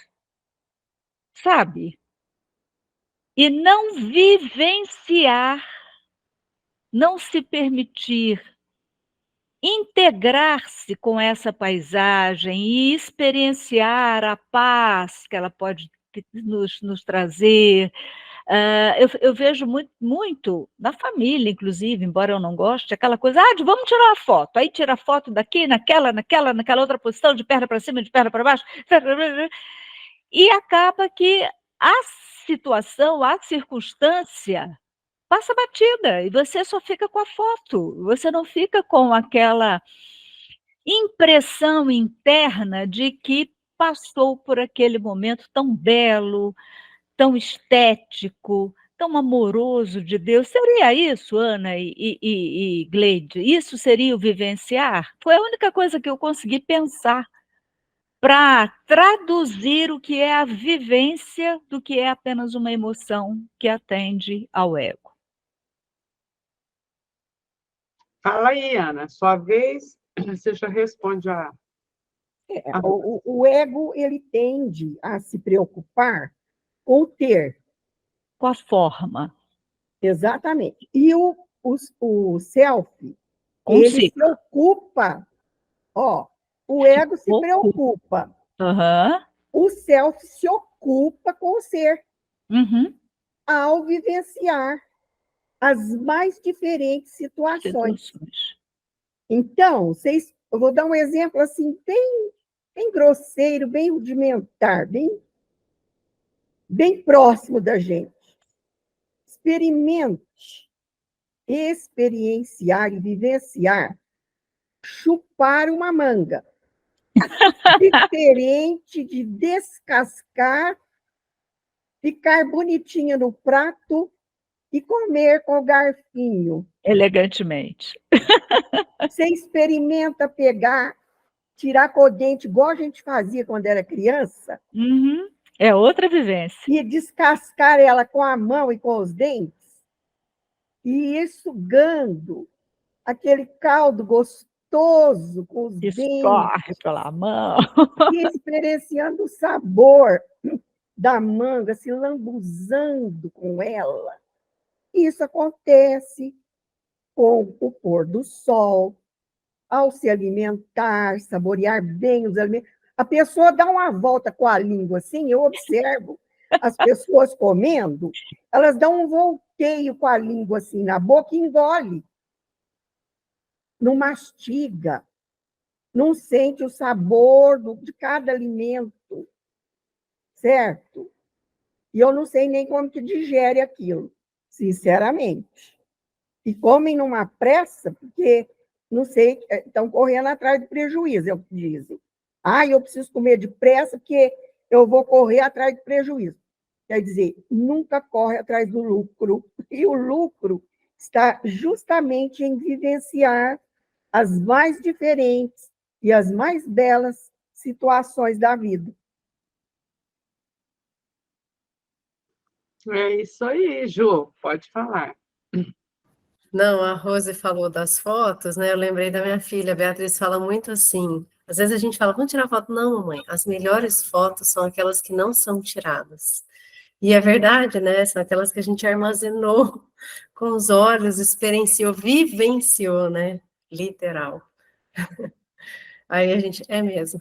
S5: sabe? E não vivenciar, não se permitir integrar-se com essa paisagem e experienciar a paz que ela pode nos trazer. Eu vejo muito, na família, inclusive, embora eu não goste, aquela coisa, vamos tirar uma foto, aí tira a foto daqui, naquela outra posição, de perna para cima, de perna para baixo, e acaba que a situação, a circunstância passa batida, e você só fica com a foto, você não fica com aquela impressão interna de que passou por aquele momento tão belo, tão estético, tão amoroso de Deus. Seria isso, Ana e Gleide? Isso seria o vivenciar? Foi a única coisa que eu consegui pensar para traduzir o que é a vivência do que é apenas uma emoção que atende ao ego.
S1: Fala aí, Ana, sua vez, você já responde a...
S6: O ego, ele tende a se preocupar com o ter.
S5: Com a forma.
S6: Exatamente. E o self,
S5: Com
S6: ele
S5: si.
S6: se ocupa, o ego se preocupa.
S5: Uhum.
S6: O self se ocupa com o ser.
S5: Uhum.
S6: ao vivenciar as mais diferentes situações. Então, eu vou dar um exemplo assim, bem grosseiro, bem rudimentar, bem próximo da gente. Experimente experienciar e vivenciar chupar uma manga. Diferente de descascar, ficar bonitinha no prato e comer com o garfinho.
S5: Elegantemente.
S6: Você experimenta pegar, tirar com o dente, igual a gente fazia quando era criança.
S5: Uhum. É outra vivência.
S6: E descascar ela com a mão e com os dentes. E ir sugando aquele caldo gostoso com os dentes.
S5: Escorre pela mão.
S6: E experienciando o sabor da manga, se lambuzando com ela. Isso acontece com o pôr do sol, ao se alimentar, saborear bem os alimentos. A pessoa dá uma volta com a língua assim, eu observo as pessoas comendo, elas dão um volteio com a língua assim na boca e engole. Não mastiga, não sente o sabor de cada alimento, certo? E eu não sei nem como que digere aquilo, sinceramente. E comem numa pressa, porque, não sei, estão correndo atrás do prejuízo, é o que dizem. Eu preciso comer depressa, porque eu vou correr atrás do prejuízo. Quer dizer, nunca corre atrás do lucro. E o lucro está justamente em vivenciar as mais diferentes e as mais belas situações da vida.
S1: É isso aí, Ju, pode falar.
S9: Não, a Rose falou das fotos, né? Eu lembrei da minha filha, a Beatriz fala muito assim. Às vezes a gente fala, vamos tirar foto? Não, mamãe, as melhores fotos são aquelas que não são tiradas. E é verdade, né? São aquelas que a gente armazenou com os olhos, experienciou, vivenciou, né? Literal. Aí a gente, é mesmo.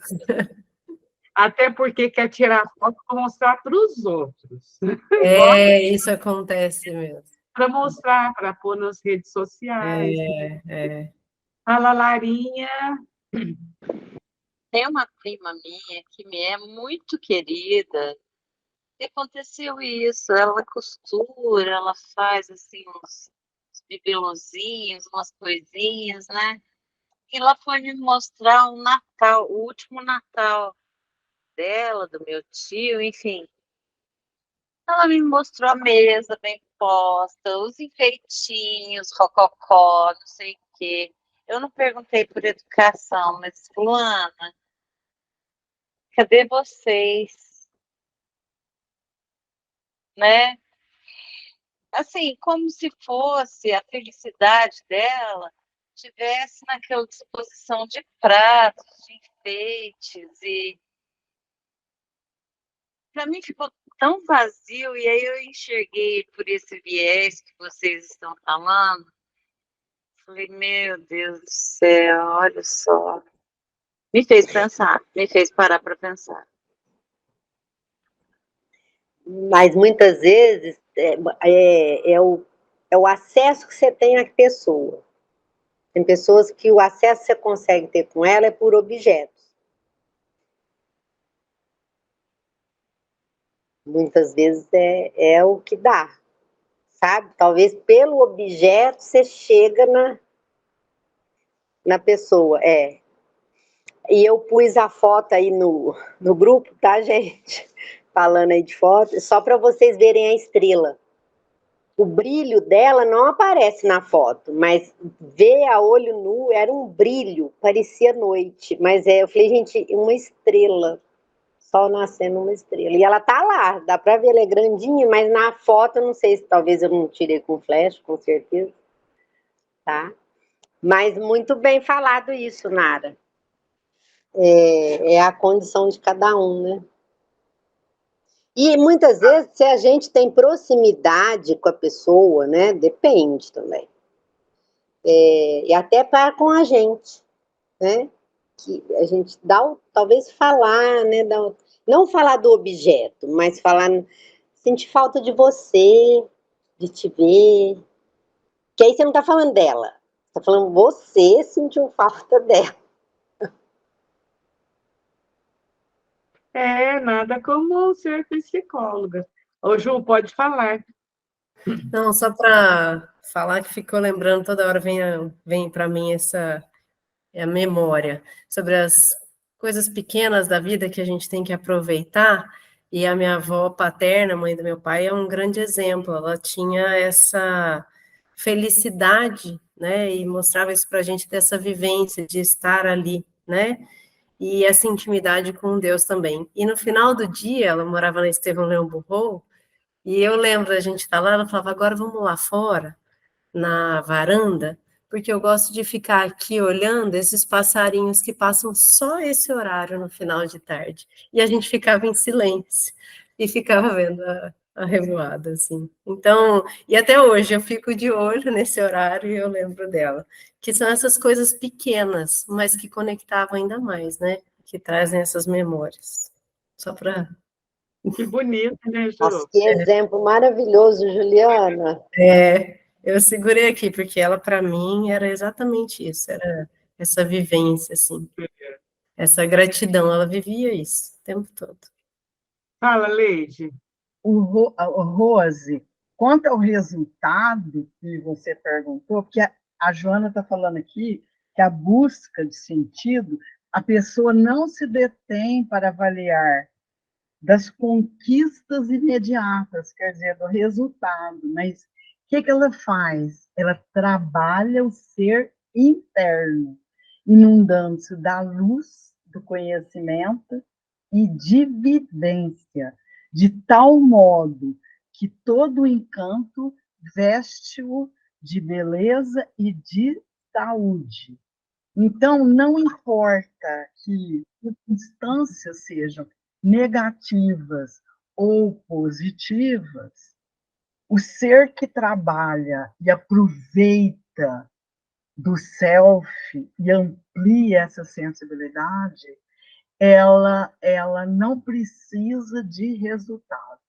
S1: Até porque quer tirar foto para mostrar para os outros.
S9: Isso acontece mesmo.
S1: Para mostrar, para pôr nas redes sociais. Fala, Larinha.
S7: Tem uma prima minha que me é muito querida. E aconteceu isso. Ela costura, ela faz assim uns bibelôzinhos, umas coisinhas, né? E ela foi me mostrar um Natal, o último Natal dela, do meu tio, enfim. Ela me mostrou a mesa bem posta, os enfeitinhos, rococó, não sei o quê. Eu não perguntei por educação, mas, fulana, cadê vocês? Né? Assim, como se fosse a felicidade dela tivesse naquela disposição de pratos, de enfeites, e para mim ficou tão vazio, e aí eu enxerguei por esse viés que vocês estão falando. Falei, meu Deus do céu, olha só. Me fez pensar, me fez parar para pensar.
S4: Mas muitas vezes é o acesso que você tem à pessoa. Tem pessoas que o acesso que você consegue ter com ela é por objetos. Muitas vezes é o que dá, sabe? Talvez pelo objeto você chega na pessoa, E eu pus a foto aí no grupo, tá, gente? Falando aí de foto, só para vocês verem a estrela. O brilho dela não aparece na foto, mas ver a olho nu era um brilho, parecia noite. Mas eu falei, gente, uma estrela, sol nascendo uma estrela. E ela tá lá, dá para ver, ela é grandinha, mas na foto, eu não sei se talvez eu não tirei com flash, com certeza. Tá? Mas muito bem falado isso, Nara. É a condição de cada um, né? E muitas vezes, se a gente tem proximidade com a pessoa, né? Depende também. E até para com a gente, né? Que a gente talvez falar, né? Não falar do objeto, mas falar, Senti falta de você, de te ver. Que aí você não tá falando dela. Você tá falando você sentiu falta dela.
S1: Nada como ser psicóloga. Ô, Ju, pode falar.
S9: Não, só para falar que ficou lembrando, toda hora vem para mim essa a memória sobre as coisas pequenas da vida que a gente tem que aproveitar. E a minha avó paterna, mãe do meu pai, é um grande exemplo. Ela tinha essa felicidade, né? E mostrava isso para a gente, dessa vivência de estar ali, né? E essa intimidade com Deus também. E no final do dia, ela morava na Estevão Leão Burrou, e eu lembro da gente estar lá, ela falava, agora vamos lá fora, na varanda, porque eu gosto de ficar aqui olhando esses passarinhos que passam só esse horário no final de tarde. E a gente ficava em silêncio e ficava vendo a revoada, assim. Então, e até hoje eu fico de olho nesse horário e eu lembro dela. Que são essas coisas pequenas, mas que conectavam ainda mais, né? Que trazem essas memórias. Só para...
S1: Que bonito, né,
S4: Nossa,
S1: Ju?
S4: que exemplo maravilhoso, Juliana.
S9: Eu segurei aqui, porque ela, para mim, era exatamente isso, era essa vivência, assim, essa gratidão, ela vivia isso o tempo todo.
S1: Fala, Leide.
S8: O Rose, quanto ao resultado que você perguntou, porque a Joana está falando aqui que a busca de sentido, a pessoa não se detém para avaliar das conquistas imediatas, quer dizer, do resultado, mas o que ela faz? Ela trabalha o ser interno, inundando-se da luz do conhecimento e de vivência, de tal modo que todo o encanto veste-o de beleza e de saúde. Então, não importa que circunstâncias sejam negativas ou positivas, o ser que trabalha e aproveita do self e amplia essa sensibilidade, ela não precisa de resultado,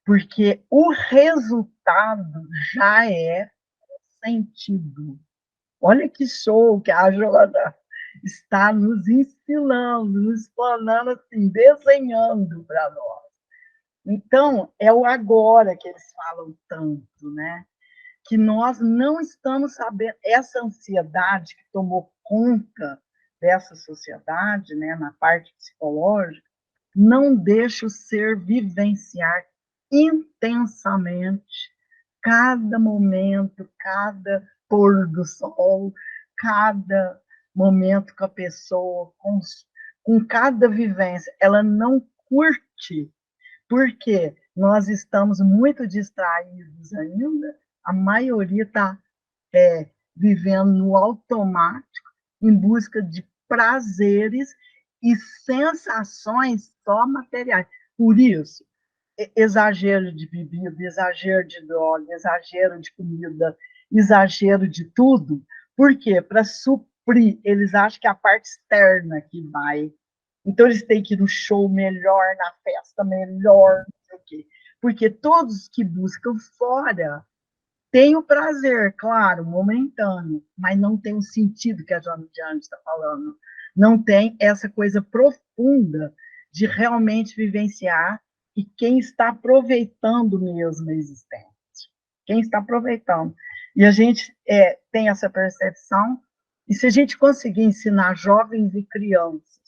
S8: porque o resultado já é sentido. Olha que show que a Joana está nos ensinando, nos explanando, assim, desenhando para nós. Então, é o agora que eles falam tanto, né? Que nós não estamos sabendo, essa ansiedade que tomou conta dessa sociedade, né, na parte psicológica, não deixa o ser vivenciar intensamente cada momento, cada pôr do sol, cada momento com a pessoa, com cada vivência. Ela não curte, porque nós estamos muito distraídos ainda, a maioria está vivendo no automático, em busca de prazeres e sensações só materiais. Por isso, exagero de bebida, exagero de droga, exagero de comida, exagero de tudo. Por quê? Para suprir, eles acham que é a parte externa que vai. Então, eles têm que ir no show melhor, na festa melhor, não sei o quê. Porque todos que buscam fora têm o prazer, claro, momentâneo, mas não tem o sentido que a Joana Diante está falando. Não tem essa coisa profunda de realmente vivenciar e quem está aproveitando mesmo a existência. Quem está aproveitando. E a gente tem essa percepção, e se a gente conseguir ensinar jovens e crianças,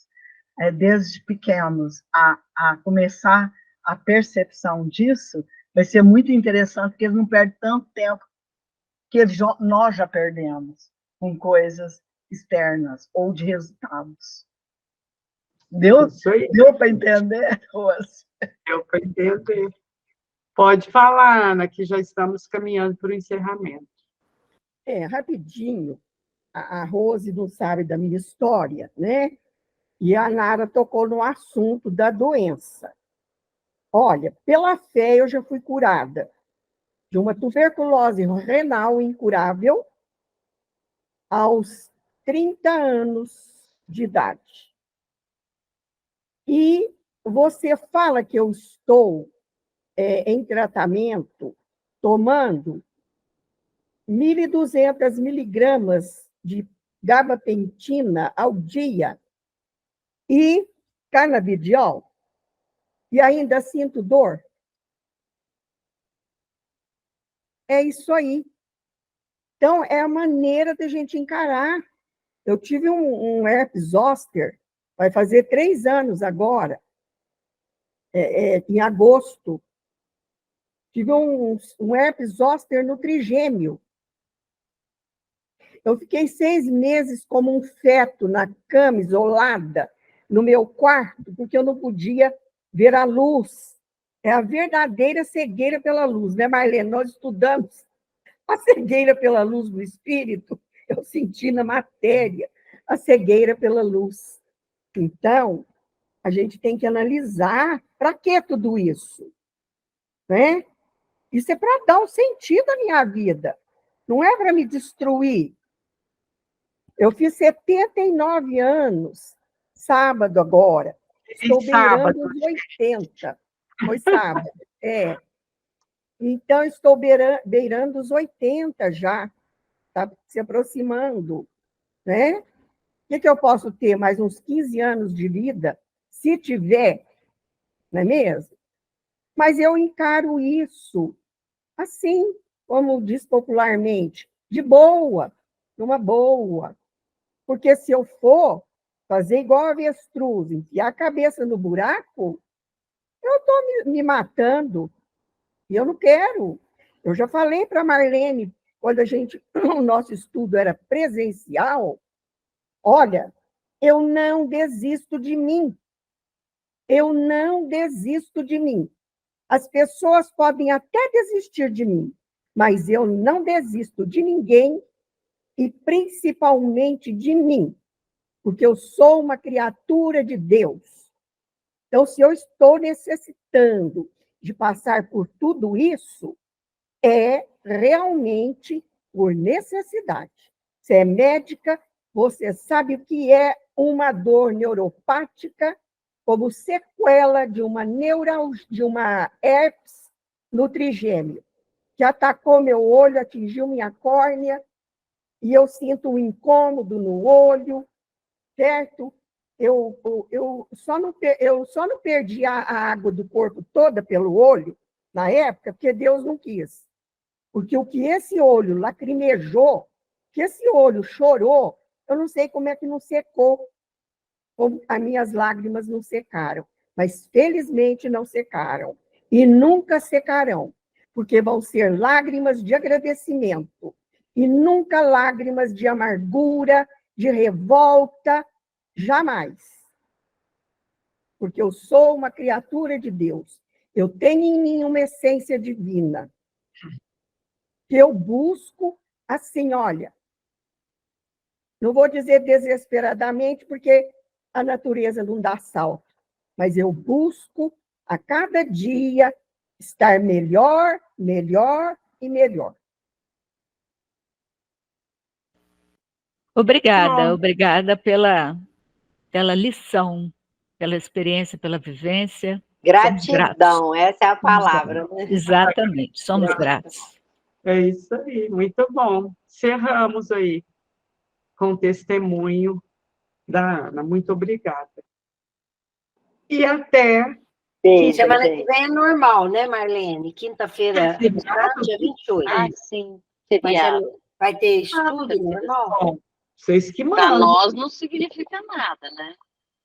S8: desde pequenos, a começar a percepção disso, vai ser muito interessante, porque eles não perdem tanto tempo que nós já perdemos com coisas externas ou de resultados. Deu para entender, Rose?
S1: Deu para entender. Pode falar, Ana, que já estamos caminhando para o encerramento.
S6: Rapidinho, a Rose não sabe da minha história, né? E a Nara tocou no assunto da doença. Olha, pela fé eu já fui curada de uma tuberculose renal incurável aos 30 anos de idade. E você fala que eu estou em tratamento, tomando 1.200 miligramas de gabapentina ao dia e canabidiol, e ainda sinto dor. É isso aí. Então, é a maneira da gente encarar. Eu tive um herpes zoster, vai fazer 3 anos agora, em agosto. Tive um herpes zoster no trigêmeo. Eu fiquei 6 meses como um feto na cama, isolada, no meu quarto, porque eu não podia ver a luz. É a verdadeira cegueira pela luz, né, Marlene? Nós estudamos a cegueira pela luz do espírito, eu senti na matéria a cegueira pela luz. Então, a gente tem que analisar para que tudo isso, né? Isso é para dar um sentido à minha vida, não é para me destruir. Eu fiz 79 anos, sábado agora. Estou beirando os 80. Foi sábado, Então, estou beirando os 80 já, está se aproximando, né? O que eu posso ter? Mais uns 15 anos de vida, se tiver, não é mesmo? Mas eu encaro isso assim, como diz popularmente, de boa, numa boa. Porque se eu for fazer igual a avestruz, enfiar a cabeça no buraco, eu estou me matando. E eu não quero. Eu já falei para a Marlene, quando o nosso estudo era presencial, olha, eu não desisto de mim. Eu não desisto de mim. As pessoas podem até desistir de mim, mas eu não desisto de ninguém e principalmente de mim, porque eu sou uma criatura de Deus. Então, se eu estou necessitando de passar por tudo isso, é realmente por necessidade. Você é médica, você sabe o que é uma dor neuropática como sequela de uma herpes no trigêmeo, que atacou meu olho, atingiu minha córnea, e eu sinto um incômodo no olho, certo? Eu só não perdi a água do corpo toda pelo olho, na época, porque Deus não quis. Porque o que esse olho lacrimejou, que esse olho chorou, eu não sei como é que não secou, como as minhas lágrimas não secaram. Mas, felizmente, não secaram. E nunca secarão, porque vão ser lágrimas de agradecimento, e nunca lágrimas de amargura, de revolta, jamais. Porque eu sou uma criatura de Deus. Eu tenho em mim uma essência divina. Que eu busco assim, olha, não vou dizer desesperadamente, porque a natureza não dá salto, mas eu busco a cada dia estar melhor, melhor e melhor.
S5: Obrigada pela lição, pela experiência, pela vivência.
S4: Gratidão, essa é a palavra.
S5: Né? Exatamente, somos gratos.
S1: É isso aí, muito bom. Cerramos aí com o testemunho da Ana. Muito obrigada. E até...
S3: Semana que vem é normal, né, Marlene? Quinta-feira, dia 28.
S7: Ah, sim.
S3: Vai ter estudo normal?
S1: Bom, vocês que
S7: Para
S1: mandam.
S7: nós não significa nada, né?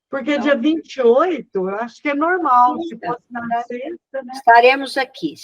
S1: Porque então, dia 28, eu acho que é normal. Se fosse na sexta, né?
S3: Estaremos aqui.